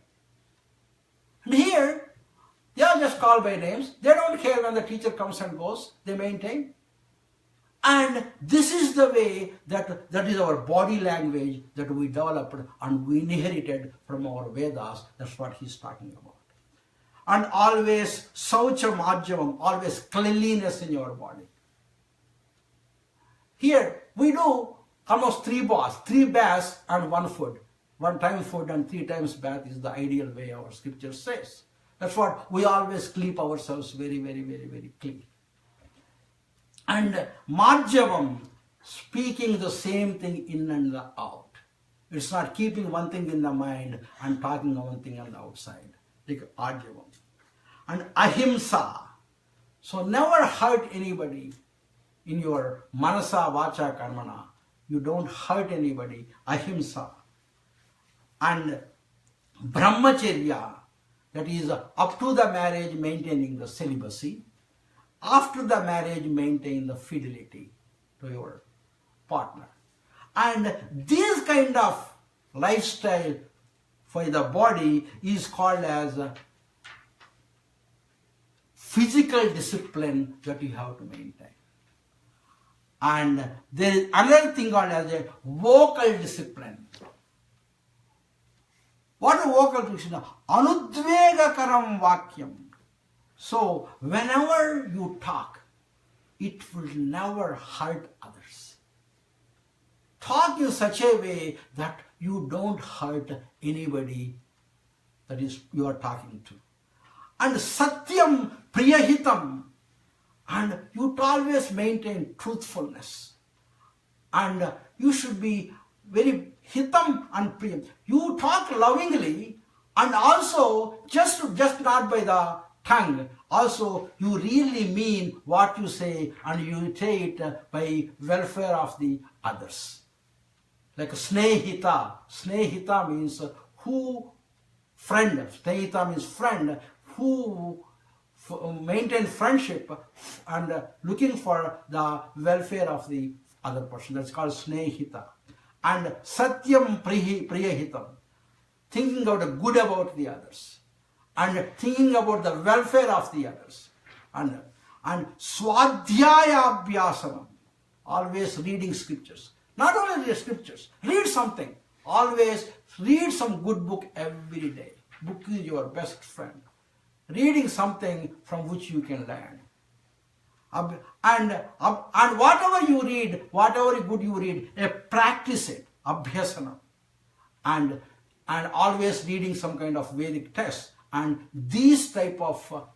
And here, they are just called by names. They don't care when the teacher comes and goes. They maintain. And this is the way that is our body language that we developed and we inherited from our Vedas. That's what he's talking about. And always saucha marjavam, always cleanliness in your body. Here we do almost 3 baths and 1 food. 1 time food and 3 times bath is the ideal way our scripture says. That's what we always keep ourselves very, very, very, very clean. And marjavam, speaking the same thing in and out. It's not keeping one thing in the mind and talking one thing on the outside, like arjavam. And ahimsa, so never hurt anybody in your manasa, vacha, karmana. You don't hurt anybody, ahimsa. And brahmacharya, that is up to the marriage maintaining the celibacy, after the marriage maintain the fidelity to your partner. And this kind of lifestyle for the body is called as a physical discipline that you have to maintain. And there is another thing called as a vocal discipline. What is vocal discipline? Anudvegakaram vakyam. So whenever you talk, it will never hurt others. Talk in such a way that you don't hurt anybody that is you are talking to. And satyam priyahitam, and you always maintain truthfulness. And you should be very hitam and priyam. You talk lovingly, and also just not by the tongue. Also, you really mean what you say, and you say it by welfare of the others. Like snehita. Snehita means who friend. Snehita means friend who maintain friendship and looking for the welfare of the other person. That's called snehita. And satyam priyahitam, thinking about the good about the others and thinking about the welfare of the others. And swadhyaya abhyasanam, always reading scriptures. Not only read scriptures, read something. Always read some good book every day. Book is your best friend. Reading something from which you can learn. And whatever you read, whatever good you read, practice it, abhyasana. And always reading some kind of Vedic text. And these type of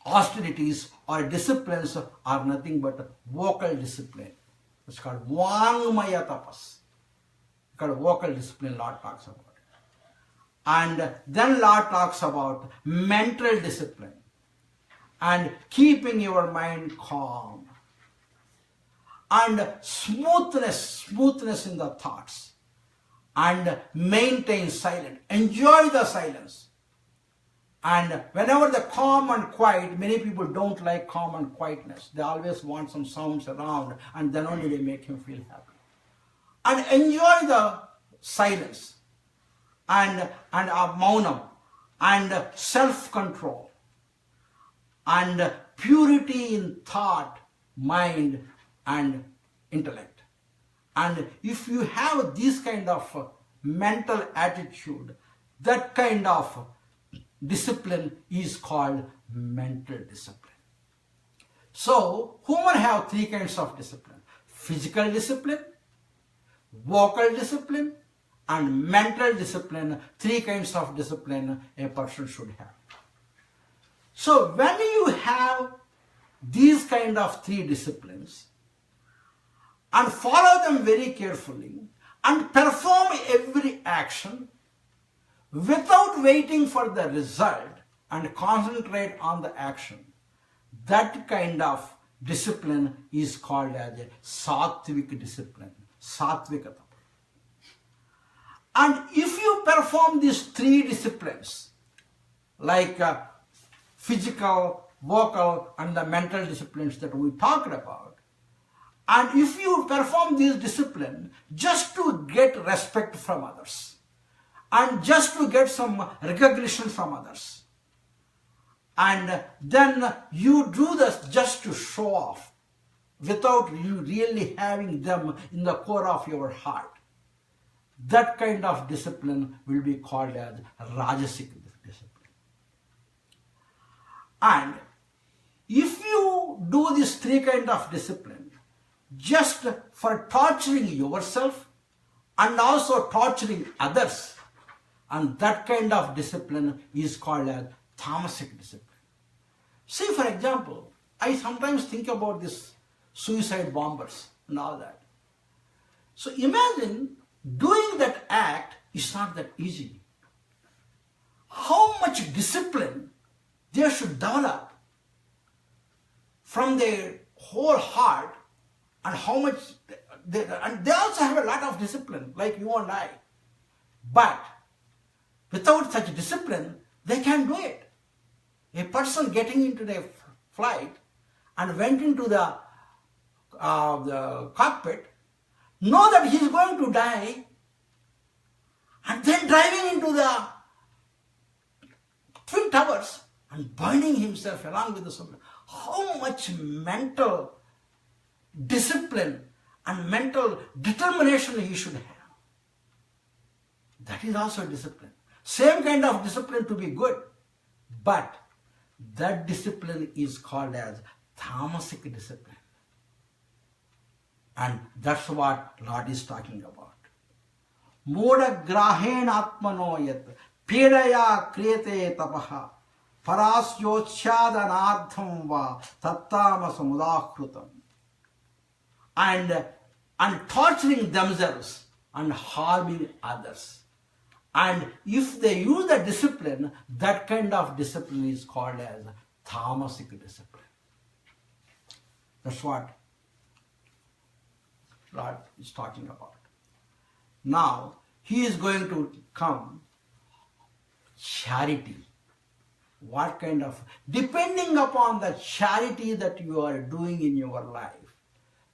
austerities or disciplines are nothing but vocal discipline. It's called Vangmaya tapas. It's called vocal discipline, Lord talks about. And then Lord talks about mental discipline and keeping your mind calm and smoothness in the thoughts and maintain silence. Enjoy the silence. And whenever the calm and quiet, many people don't like calm and quietness. They always want some sounds around, and then only they make him feel happy. And enjoy the silence and maunam and self-control and purity in thought, mind and intellect. And if you have this kind of mental attitude, that kind of discipline is called mental discipline. So, humans have three kinds of discipline: physical discipline, vocal discipline, and mental discipline. Three kinds of discipline a person should have. So, when you have these kind of three disciplines and follow them very carefully and perform every action without waiting for the result and concentrate on the action, that kind of discipline is called as a sattvic discipline, sattvikata. And if you perform these three disciplines, like physical, vocal, and the mental disciplines that we talked about, and if you perform these disciplines just to get respect from others, and just to get some recognition from others, and then you do this just to show off without you really having them in the core of your heart, that kind of discipline will be called as rajasic discipline. And if you do this three kind of discipline just for torturing yourself and also torturing others, And that kind of discipline is called as tamasic discipline. See, for example, I sometimes think about this suicide bombers and all that. So imagine doing that act is not that easy. How much discipline they should develop from their whole heart, and how much and they also have a lot of discipline like you and I. But without such discipline, they can't do it. A person getting into the flight and went into the cockpit, know that he is going to die, and then driving into the Twin Towers and burning himself along with the sun. How much mental discipline and mental determination he should have. That is also discipline. Same kind of discipline to be good, but that discipline is called as tamasic discipline. And that's what Lord is talking about. Moda grahen atmano yat pidaya kriyate tapaha parasyochyadanardham va tattamasa mudakrutam. And torturing themselves and harming others. And if they use the discipline, that kind of discipline is called as tamasic discipline. That's what Lord is talking about. Now, he is going to come charity. What kind of, depending upon the charity that you are doing in your life,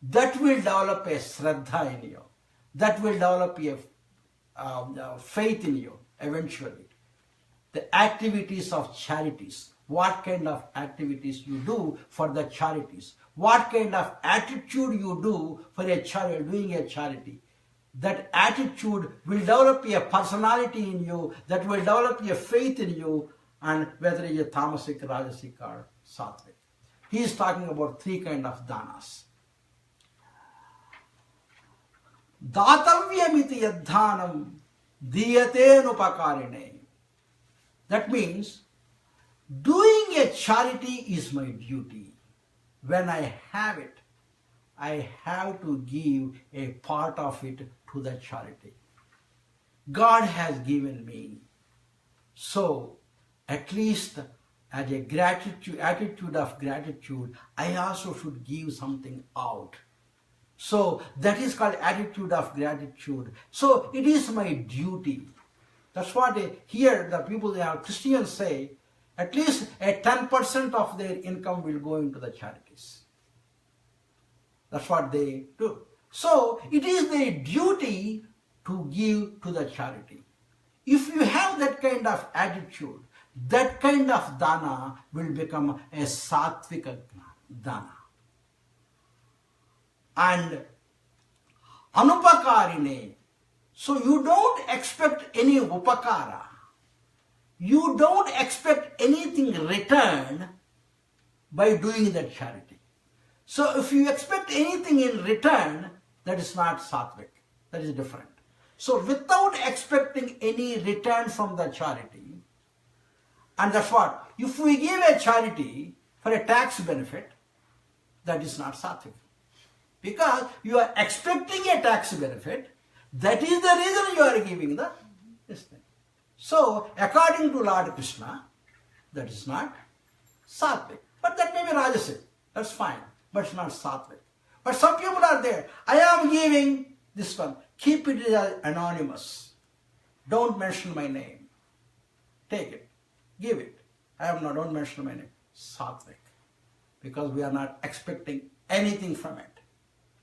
that will develop a shraddha in you. That will develop a faith in you eventually. The activities of charities. What kind of activities you do for the charities. What kind of attitude you do for a charity, doing a charity. That attitude will develop a personality in you, that will develop a faith in you, and whether it is tamasic, rajasic or sattvic. He is talking about three kinds of danas. Datavyamiti yadhanam diyate nupakarine. That means, doing a charity is my duty. When I have it, I have to give a part of it to the charity. God has given me. So, at least as a attitude of gratitude, I also should give something out. So, that is called attitude of gratitude. So, it is my duty. That's what here the people, they are Christians say, at least a 10% of their income will go into the charities. That's what they do. So, it is their duty to give to the charity. If you have that kind of attitude, that kind of dana will become a sattvika dana. And anupakarine. So you don't expect any upakara. You don't expect anything returned by doing that charity. So if you expect anything in return, that is not sattvic. That is different. So without expecting any return from the charity, and that's what, if we give a charity for a tax benefit, that is not sattvic. Because you are expecting a tax benefit, that is the reason you are giving this thing. So, according to Lord Krishna, that is not sattvic. But that may be rajasic. That's fine. But it's not sattvic. But some people are there. I am giving this one. Keep it as anonymous. Don't mention my name. Take it. Give it. Don't mention my name. Sattvic. Because we are not expecting anything from it.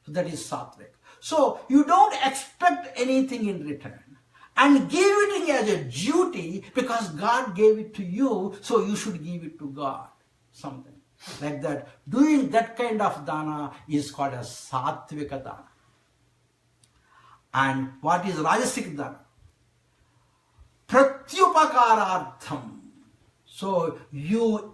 So that is sattvic. So you don't expect anything in return. And give it as a duty because God gave it to you, so you should give it to God. Something like that. Doing that kind of dana is called a sattvika dana. And what is rajasic dana? Pratyupakarartham. So you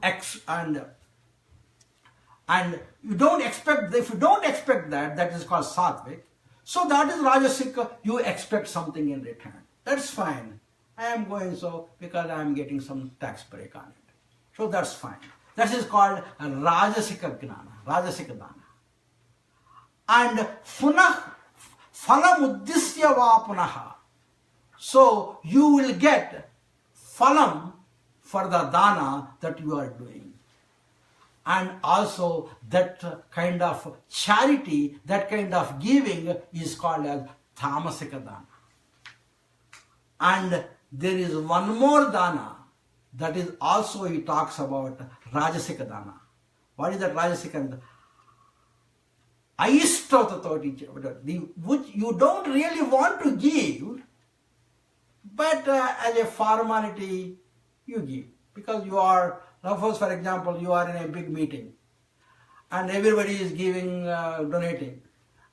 and you don't expect, if you don't expect that, that is called sattvic. So that is rajasic, you expect something in return. That's fine. I am going so because I am getting some tax break on it. So that's fine. That is called a Rajasika Gnana, Rajasika Dana. And punah phalam uddisya va punaha. So you will get phalam for the dana that you are doing. And also that kind of charity, that kind of giving is called as tamasika dana. And there is one more dana that is also he talks about rajasika dana. What is that rajasika dana? Which you don't really want to give, but as a formality you give. Because you are, suppose for example, you are in a big meeting and everybody is giving, donating,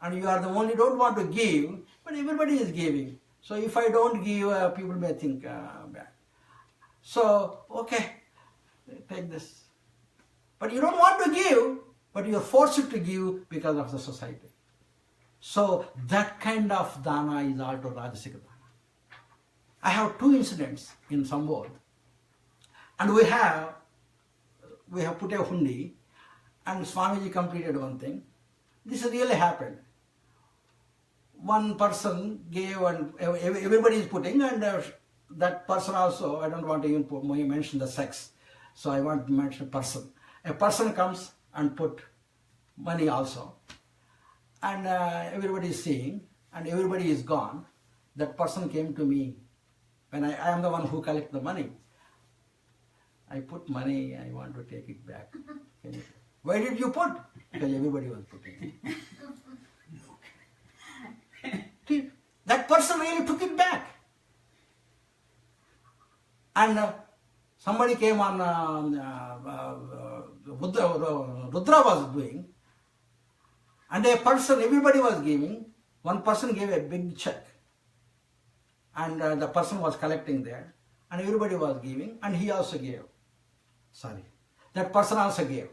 and you are the only don't want to give, but everybody is giving. So if I don't give, people may think bad. So, okay, take this. But you don't want to give, but you are forced to give because of the society. So that kind of dana is also Rajasika dana. I have two incidents in Sambodh, and we have put a hundi, and Swamiji completed one thing. This really happened. One person gave, and everybody is putting, and that person also, I don't want to even mention the sex, so I want to mention person. A person comes and put money also, and everybody is seeing, and everybody is gone. That person came to me when I am the one who collect the money. I put money, I want to take it back. Why did you put? Because everybody was putting it. That person really took it back. And somebody came on, Rudra was doing, and a person, everybody was giving, one person gave a big check, and the person was collecting there, and everybody was giving, and he also gave. Sorry, that person also gave.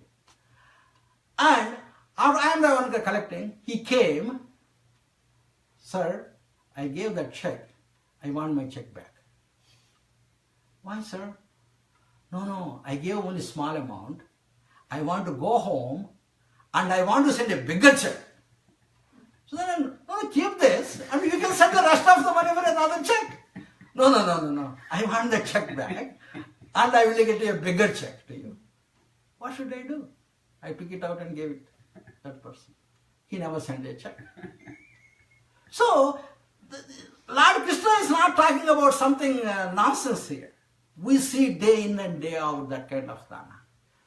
And I am the one collecting, he came, sir, I gave that check, I want my check back. Why, sir? No, I gave only small amount. I want to go home and I want to send a bigger check. So then, no, keep this and you can send the rest of the money for another check. No. I want the check back and I will get a bigger check to you. What should I do? I took it out and gave it to that person. He never sent a check. So, Lord Krishna is not talking about something nonsense here. We see day in and day out that kind of dana.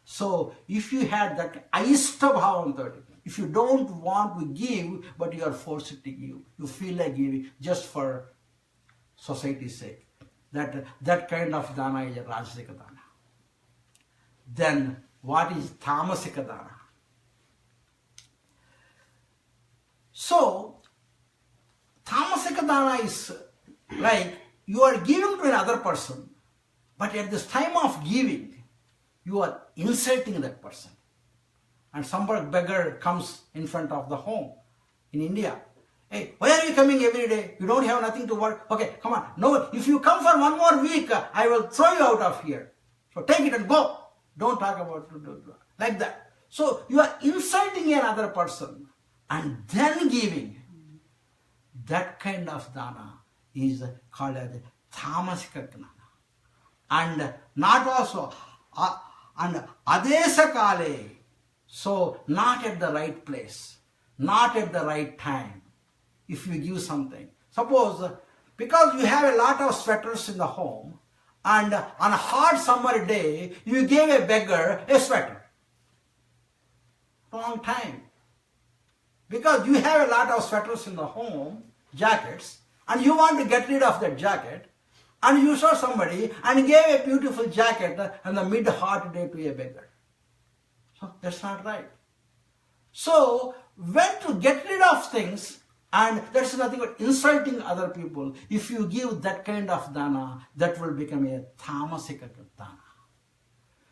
So, if you had that aishta bhavam, if you don't want to give, but you are forced to give, you feel like giving just for society's sake, that kind of dana is a Rajasika dana. Then, what is Tamasika dana? So, Tamasika dana is like you are giving to another person, but at this time of giving, you are insulting that person. And some beggar comes in front of the home in India. Hey, why are you coming every day? You don't have nothing to work. Okay, come on. No, if you come for one more week, I will throw you out of here. So take it and go. Don't talk about like that. So you are insulting another person and then giving. That kind of dana is called as tamasika dana. And not also, and adesa kale, so not at the right place, not at the right time, if you give something. Suppose, because you have a lot of sweaters in the home, and on a hot summer day, you gave a beggar a sweater. Wrong time. Because you have a lot of sweaters in the home, jackets, and you want to get rid of that jacket, and you saw somebody and gave a beautiful jacket on the mid-hot day to a beggar. So that's not right. So when to get rid of things, and that's nothing but insulting other people, if you give that kind of dana, that will become a tamasika dana.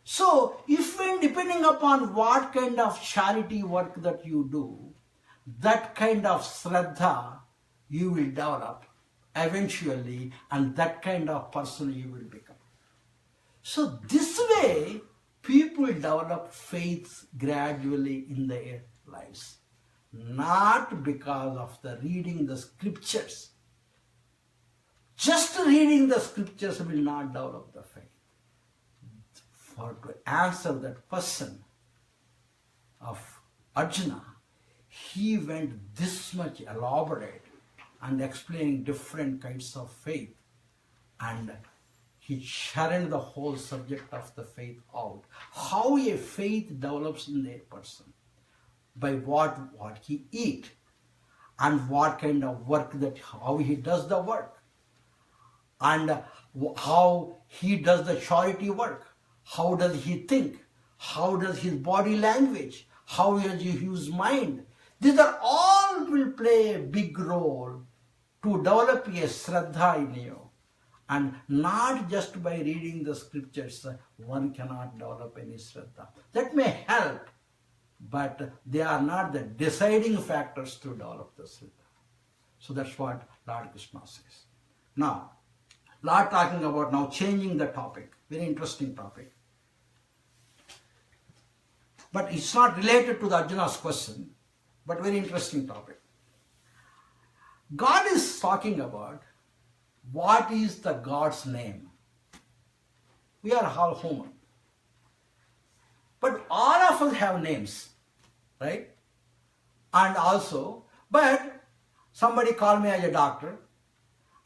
So if when depending upon what kind of charity work that you do, that kind of shraddha you will develop eventually, and that kind of person you will become. So this way, people develop faith gradually in their lives. Not because of the reading the scriptures. Just reading the scriptures will not develop the faith. For to answer that question of Arjuna, he went this much elaborate and explaining different kinds of faith, and he shared the whole subject of the faith out. How a faith develops in a person, by what he eat, and what kind of work that, how he does the work, and how he does the charity work, how does he think, how does his body language, how does he use mind. These are all will play a big role to develop a Shraddha in you. And not just by reading the scriptures, one cannot develop any Shraddha. That may help, but they are not the deciding factors to develop the Shraddha. So that's what Lord Krishna says. Now, Lord talking about now changing the topic. Very interesting topic. But it's not related to the Arjuna's question, but very interesting topic. God is talking about what is the God's name. We are all human. But all of us have names, right? And also, but somebody call me as a doctor,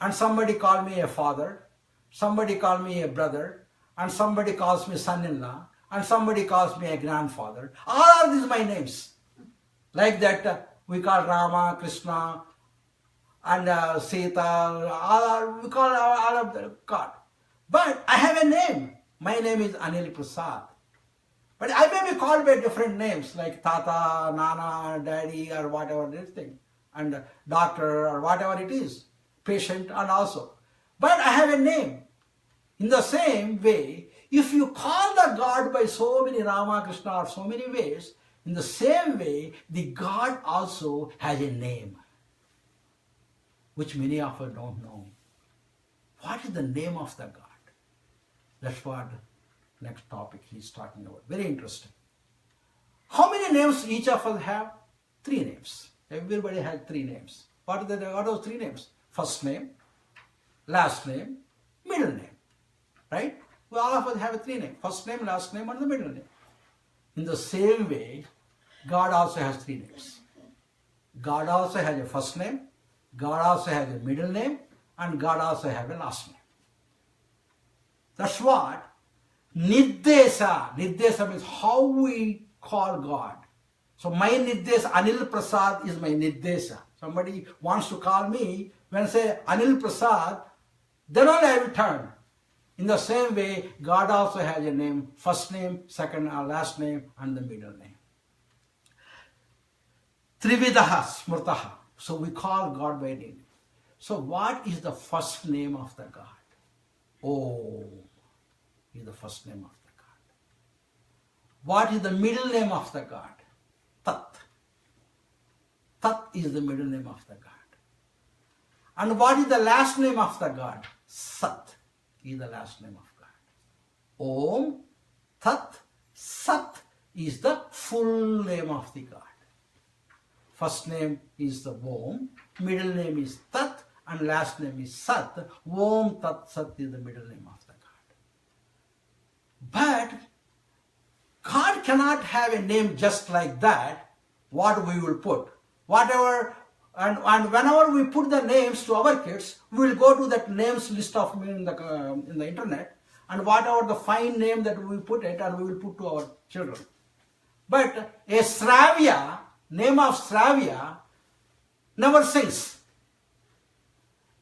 and somebody call me a father, somebody call me a brother, and somebody calls me son-in-law, and somebody calls me a grandfather. All of these my names. Like that we call Rama, Krishna, and Sita, we call all of them God. But I have a name. My name is Anil Prasad. But I may be called by different names like Tata, Nana, Daddy, or whatever this thing, and doctor, or whatever it is, patient, and also. But I have a name. In the same way, if you call the God by so many Rama, Krishna, or so many ways, in the same way, the God also has a name, which many of us don't know. What is the name of the God? That's what next topic he's talking about. Very interesting. How many names each of us have? 3 names. Everybody has 3 names. What are those 3 names? First name, last name, middle name. Right? Well, all of us have 3 names. First name, last name, and the middle name. In the same way, God also has 3 names. God also has a first name, God also has a middle name, and God also has a last name. That's what Nirdesa. Nirdesa means how we call God. So my Nirdesa, Anil Prasad is my Nirdesa. Somebody wants to call me, when I say Anil Prasad, then only I will turn. In the same way, God also has a name, first name, second or last name, and the middle name. Trividaha Smrtaha. So we call God by name. So what is the first name of the God? Om is the first name of the God. What is the middle name of the God? Tat. Tat is the middle name of the God. And what is the last name of the God? Sat is the last name of God. Om, Tat, Sat is the full name of the God. First name is the Om, middle name is Tat, and last name is Sat. Om, Tat, Sat is the middle name of the God. But God cannot have a name just like that, what we will put. Whatever, and whenever we put the names to our kids, we will go to that names list of in the internet, and whatever the fine name that we put it, and we will put to our children. But a Shravya, name of Shravya, never sings.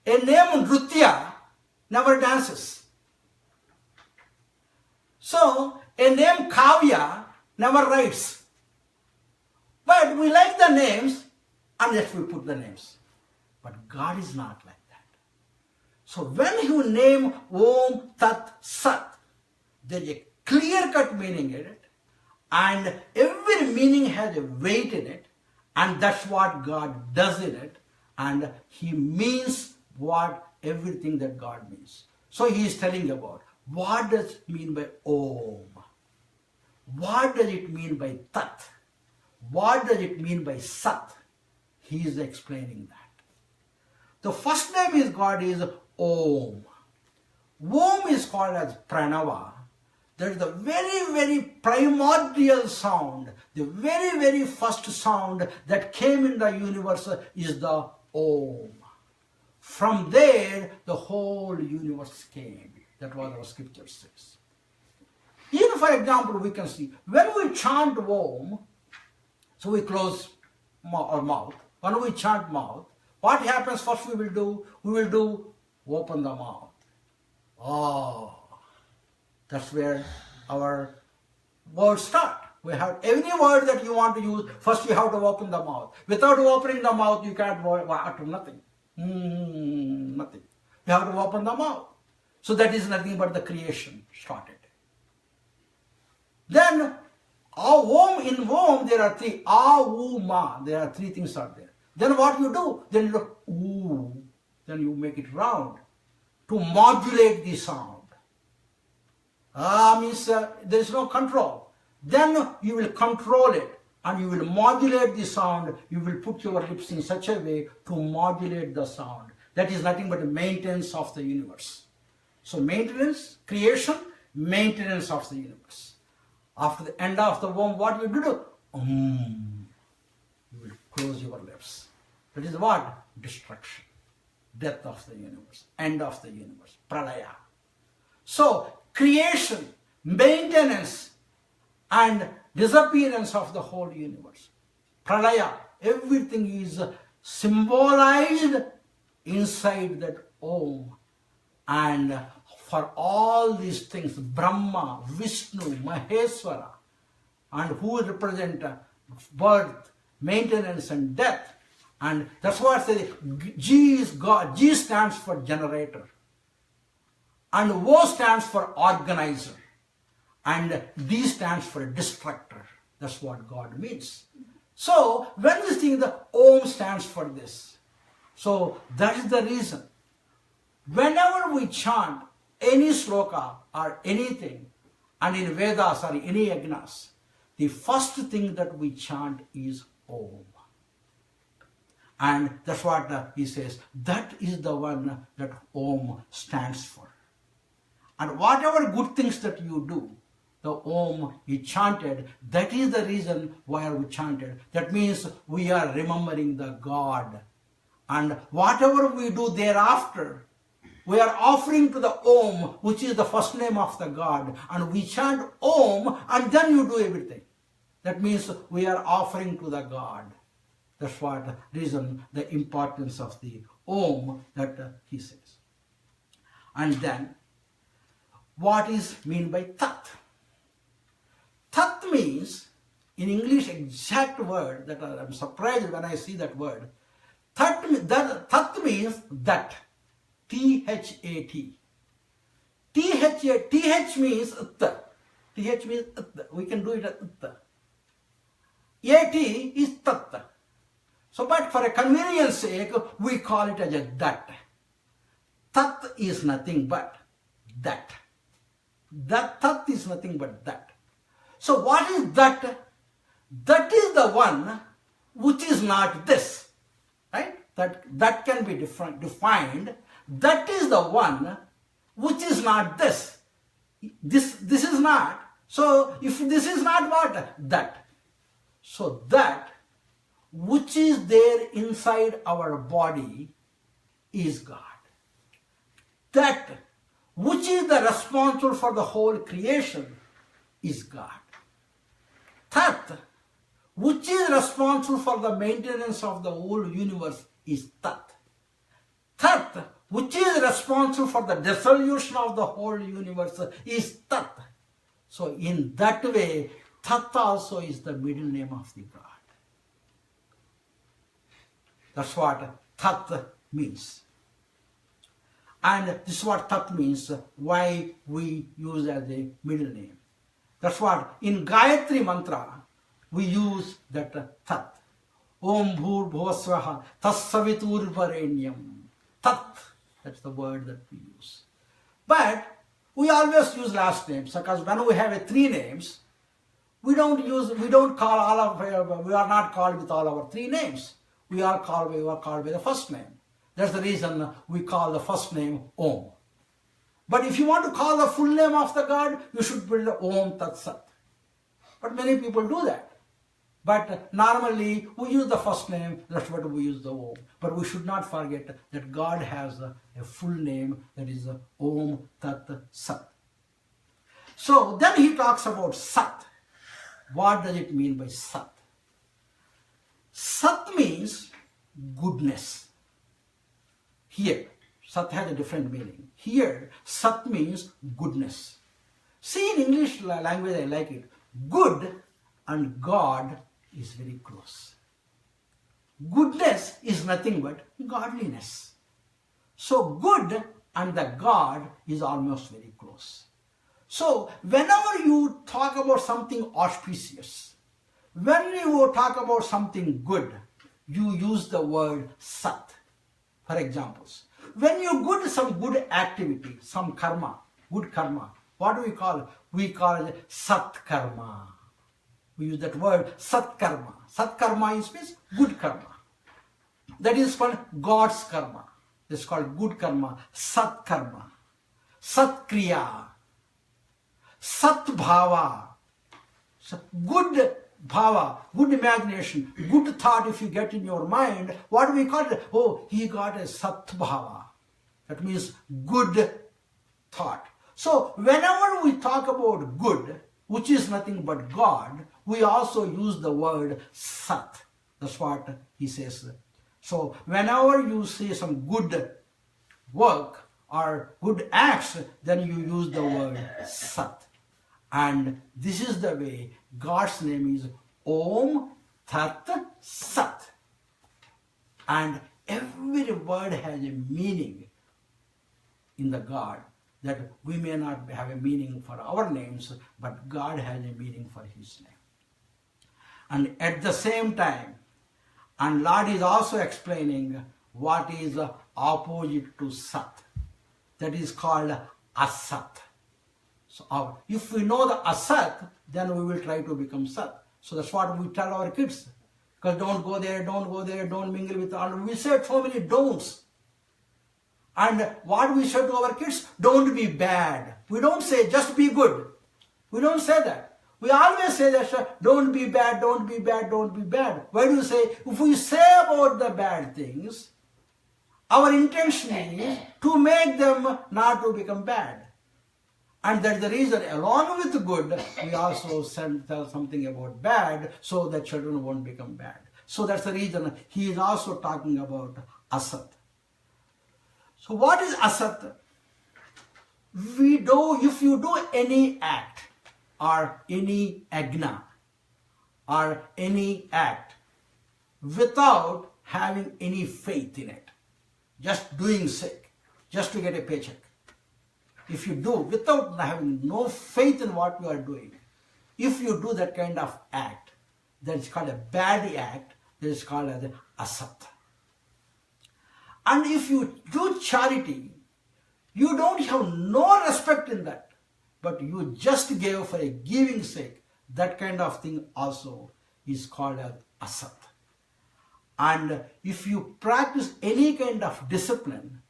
A name Nrutya never dances. So, a name Kavya never writes. But we like the names, and yet we put the names. But God is not like that. So when you name Om Tat Sat, there is a clear-cut meaning in it, and every meaning has a weight in it, and that's what God does in it, and He means what everything that God means. So he is telling about what does it mean by Om? What does it mean by Tat? What does it mean by Sat? He is explaining that. The first name is God is Om. Om is called as Pranava. That is the very, very primordial sound. The very, very first sound that came in the universe is the Om. From there, the whole universe came. That's what our scripture says. Even for example, we can see, when we chant Om, so we close our mouth. When we chant mouth, what happens first we will do? We will do open the mouth. Oh, that's where our words start. We have any word that you want to use, first you have to open the mouth. Without opening the mouth, you can't utter nothing. Nothing. You have to open the mouth. So that is nothing but the creation started. Then, in Om there are three. A, U, Ma. There are three things are there. Then what you do? Then you do ooh. Then you make it round to modulate the sound. Means there is no control. Then you will control it and you will modulate the sound. You will put your lips in such a way to modulate the sound. That is nothing but the maintenance of the universe. So maintenance, creation, maintenance of the universe. After the end of the Om, what you do? You will close your lips. That is what? Destruction. Death of the universe. End of the universe. Pralaya. So, creation, maintenance, and disappearance of the whole universe. Pralaya. Everything is symbolized inside that Om. And for all these things, Brahma, Vishnu, Maheshwara, and who represent birth, maintenance, and death. And that's what I say, G is God. G stands for generator. And O stands for organizer. And D stands for destructor. That's what God means. So, when you think the Om stands for this, so that is the reason. Whenever we chant any sloka or anything, and in Vedas or any yagnas, the first thing that we chant is Om. And that's what he says, that is the one that Om stands for. And whatever good things that you do, the Om you chanted, that is the reason why we chanted. That means we are remembering the God. And whatever we do thereafter, we are offering to the Om, which is the first name of the God. And we chant Om, and then you do everything. That means we are offering to the God. That's what reason, the importance of the Om that he says. And then, what is mean by Tat? Tat means, in English, exact word that I'm surprised when I see that word. Tat means that. T-H-A-T. T-H means T. T-H means T. We can do it as T. A-T is Tat. So, but for a convenience sake, we call it as a that. Tat is nothing but that. That Tat is nothing but that. So, what is that? That is the one which is not this. Right? That can be defined. That is the one which is not this. This is not. So, if this is not what? That. So, that which is there inside our body is God. That which is the responsible for the whole creation is God. Tat, which is responsible for the maintenance of the whole universe is Tat. Tat, which is responsible for the dissolution of the whole universe is Tat. So in that way, Tat also is the middle name of the God. That's what Tat means. And this is what Tat means, why we use as a middle name. That's what in Gayatri Mantra we use that Tat. Om Bhur Bhuvasvaha Tassavitur Varenyam Tat. That's the word that we use. But we always use last names because when we have three names, we are not called with all our three names. We are called by the first name. That's the reason we call the first name Om. But if you want to call the full name of the God, you should build Om Tat Sat. But many people do that. But normally we use the first name, that's what we use the Om. But we should not forget that God has a full name, that is Om Tat Sat. So then he talks about Sat. What does it mean by Sat? Sat means goodness. Here, Sat has a different meaning. Here, Sat means goodness. See, in English language, I like it. Good and God is very close. Goodness is nothing but godliness. So good and the God is almost very close. So whenever you talk about something auspicious, when you talk about something good, you use the word Sat. For examples, when you do some good activity, some karma, good karma, what do we call it? We call it Sat Karma. We use that word Sat Karma. Sat Karma means good karma. That is called God's karma. This is called good karma, Sat Karma, Sat Kriya, Sat Bhava, good bhava, good imagination, good thought if you get in your mind. What do we call it? Oh, he got a Sat Bhava. That means good thought. So whenever we talk about good, which is nothing but God, we also use the word Sat. That's what he says. So whenever you see some good work or good acts, then you use the word Sat. And this is the way God's name is Om Tat Sat. And every word has a meaning in the God, that we may not have a meaning for our names, but God has a meaning for his name. And at the same time, and Lord is also explaining what is opposite to Sat. That is called Asat. So if we know the Asat, then we will try to become Sat. So that's what we tell our kids. Because don't go there, don't mingle with others. We said so many don'ts. And what we say to our kids, don't be bad. We don't say just be good. We don't say that. We always say that don't be bad, don't be bad, don't be bad. Why do you say? If we say about the bad things, our intention is to make them not to become bad. And that's the reason, along with good, we also tell something about bad, so that children won't become bad. So that's the reason he is also talking about Asat. So what is Asat? If you do any act, or any agna, or any act, without having any faith in it, just doing sake, just to get a paycheck. If you do without having no faith in what you are doing, if you do that kind of act, that is called a bad act, that is called as Asat. And if you do charity, you don't have no respect in that, but you just gave for a giving sake, that kind of thing also is called as Asat. And if you practice any kind of discipline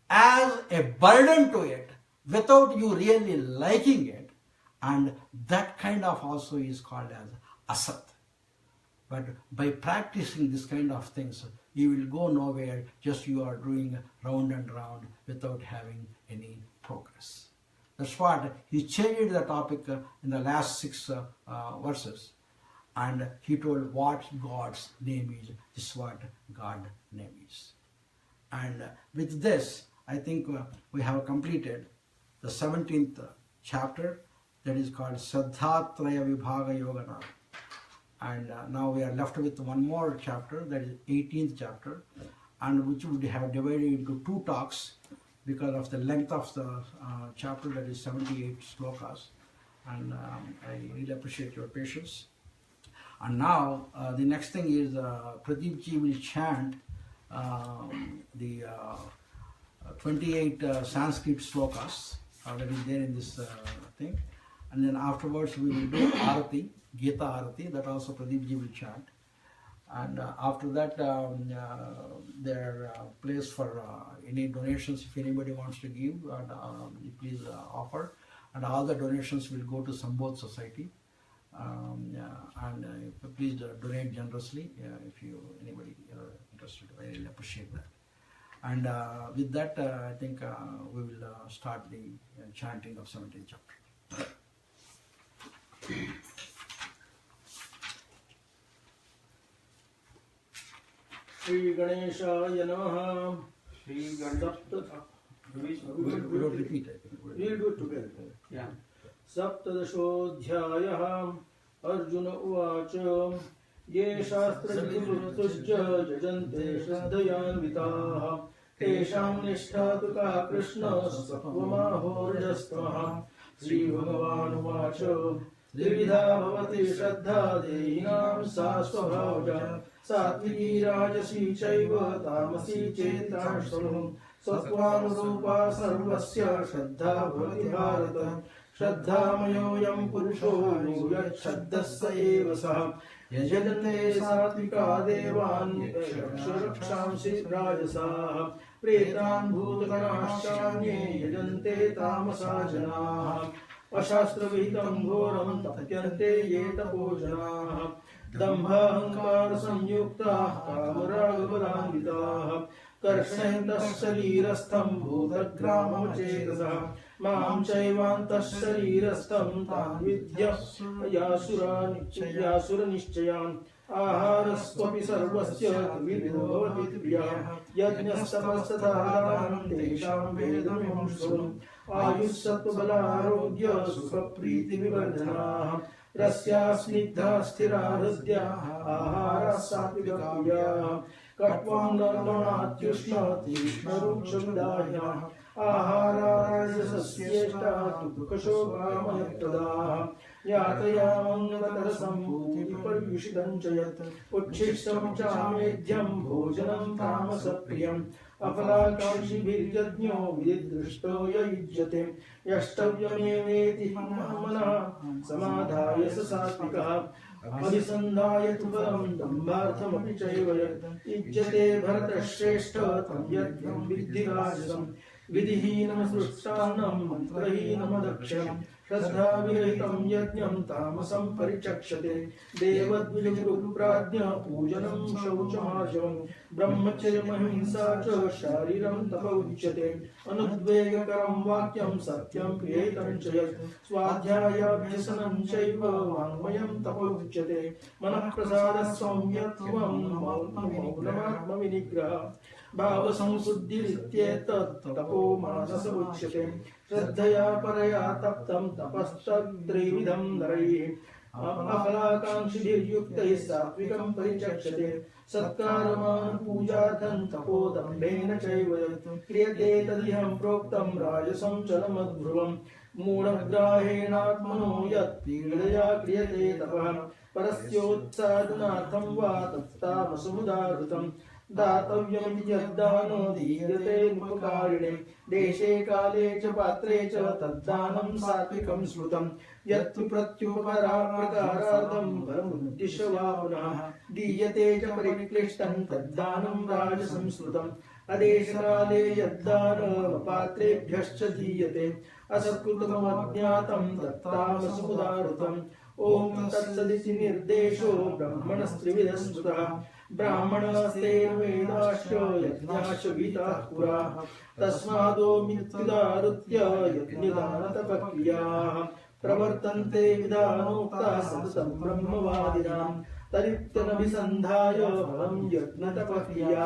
as a burden to it, without you really liking it, and that kind of also is called as Asat. But by practicing this kind of things, you will go nowhere, just you are doing round and round without having any progress. That's what he changed the topic in the last 6 verses. And he told what God's name is. This is what God's name is. And with this, I think we have completed the 17th chapter, that is called Saddhatraya Vibhaga Yogana. And now we are left with one more chapter, that is 18th chapter, and which would have divided into 2 talks because of the length of the chapter, that is 78 slokas. And I really appreciate your patience. And now the next thing is Pradeep ji will chant the 28 Sanskrit slokas already there in this thing. And then afterwards we will do Arati, Gita Arati, that also Pradeep ji will chant. And after that, there are place for any donations if anybody wants to give, and please offer. And all the donations will go to Sambodh Society. Please donate generously if anybody interested. I really appreciate that. And with that, I think we will start the chanting of 17th chapter. Shri Ganeshaya Namaha. Shri We don't repeat it. We'll do it together. Yeah. Saptadashodhyayah Arjuna Uvacha Ye Shastrajivrutusja Jajante Shraddhayanvitaha Tesham Nishtatuka Krishna Satvamahorjastvaha Sri Bhagavan Uvacha Trividha Bhavati Shraddha Deinam Sasvabhavja Satviki Rajasi Chaiva Tamasi Chetasvarum Sattvanurupa Sarvasya Shraddha Bhavati Bharata Shraddhamayoyam Purusho Yachshraddhasya eva sah Yajante Satvika Devan Rakshamsi Rajasah Pretan Bhutkanashanye Yajante Tamasa Janah Ashastra Vihitam Ghoram Tapyante Yetapo Janah Dambhahankara Samyukta Kamaragavadangitah Karshayantah Sharirastham Bhutagramam Chetasah Mam Chaivantas Sharirastham Tam Vidya Yasura Nishchayan Aharasvapi Sarvasya Vidbhavati Priya Yajnastapastadharanam Tesham Vedamimam Shrum Ayussatvalarogya Sukhapriti Vivardhanah Rasya Snigdha Sthira Hridya Ahara Satvika Priya Katvanganatyushna Tishna Rukshvidaya Ahara Rajasasyeshta Dukashobhamayaktada Yataya Mangatarasam Bhuti Paryushidam Chayat Uchishtam Chamedhyam Bhojanam Tamasapriyam Apalakamshi Virjadnyo Vidrishto Yayujyate Yashtavyameveti Hamana Samadhaya Sasatvika Adhisandhaya Tuvaram Dambharthamapi Chaivayat Ijjate Bharata Shrestha Tam Yadhyam Vidhirajasam Vidhihinam Srustanam Mantrahinam Adaksham Shraddha Virahitam Yajnam Tamasam Parichakshate Devadvijaguru Pradnya Pujanam Shauchamarjavam Brahmacharya Mahimsa Cha Shariram Tapauchyate Anudvegakaram Vakyam Satyam Priyetam Chayat Swadhyaya Bhyasanam Chaiva Vangmayam Tapauchyate Manഃprasada Saumyatvam Maulamatma Vinigraha Bhava Samsuddhirityeta Tapo Manasa Uchyate Shraddhaya Paraya Taptam Tapastadrividam Narayi Apalakankshidiryuktai Satvikam Parichakshate Satkaraman Pujatan Tapodambena Chaivayat Kriyate Tadiham Proktam Rajasam Chalamadhruvam Moodagrahenatmano Yat Pidaya Kriyate Tapaham Parasyotsadanatham Va Tattamasumudarutam Datavyam Yaddano Diyate Nupakarine Deshe Kale Cha Patre Cha Taddanam Satvikam Smrutam Yattu Pratyupara Prakaradam Paramuddishavapuna Diyate Cha Pariklishtam Taddanam Rajasam Smrutam Adeshkale Yaddana Patrebhyascha Diyate Asatkutam Adnyatam Tattamasumudarutam Om Tatsaditi Nirdesho Brahmanastrividasmrutah Brahmanaste Vedasya Yajnasya Gita Pura Tasmado Mitvidarutya Yajnidanata Pakriya Pravartante Vidanokta Sadhutam Brahmavadinam Tarityana Visandhaya Bhavam Yajnata Pakriya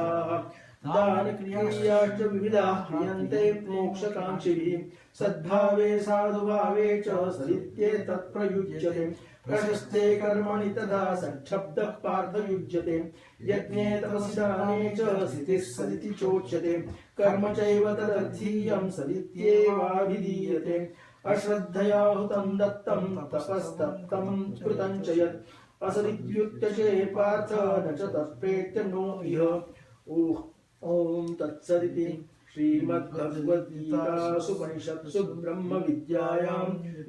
Dana Kriya Cha Vividah Kriyante Moksha Kankshivih Sadbhave Sadhubhave Cha Saritye Tat Prayujyate Prashaste Karmani Tada Sakshabdah Partha Yujyate Yajne Tapasdane Cha Sitis Saditi Chochyate Karma Chaiva Tadadhiyam Sadityeva Vidiyate Ashraddhaya Hutam Dattam Tapastaptam Krutam Chayat Asadityutyache Partha Nacha Tatpetya No Iha Om Tatsaditi श्रीमद्भगवद्गीतासु ब्रह्मविद्यायां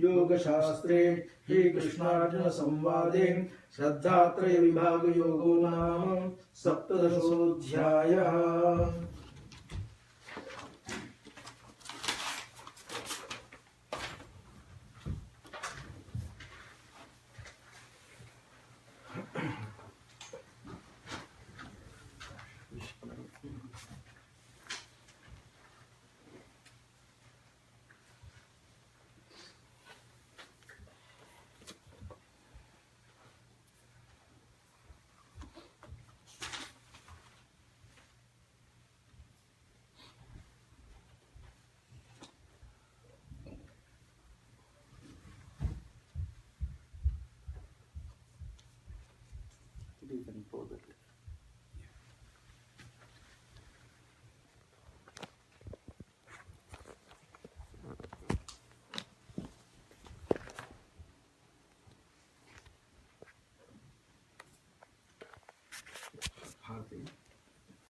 योगशास्त्रे श्रीकृष्णार्जुनसंवादे श्रद्धात्रयविभागयोगो नाम सप्तदशोऽध्यायः। You can pause it. Harvey.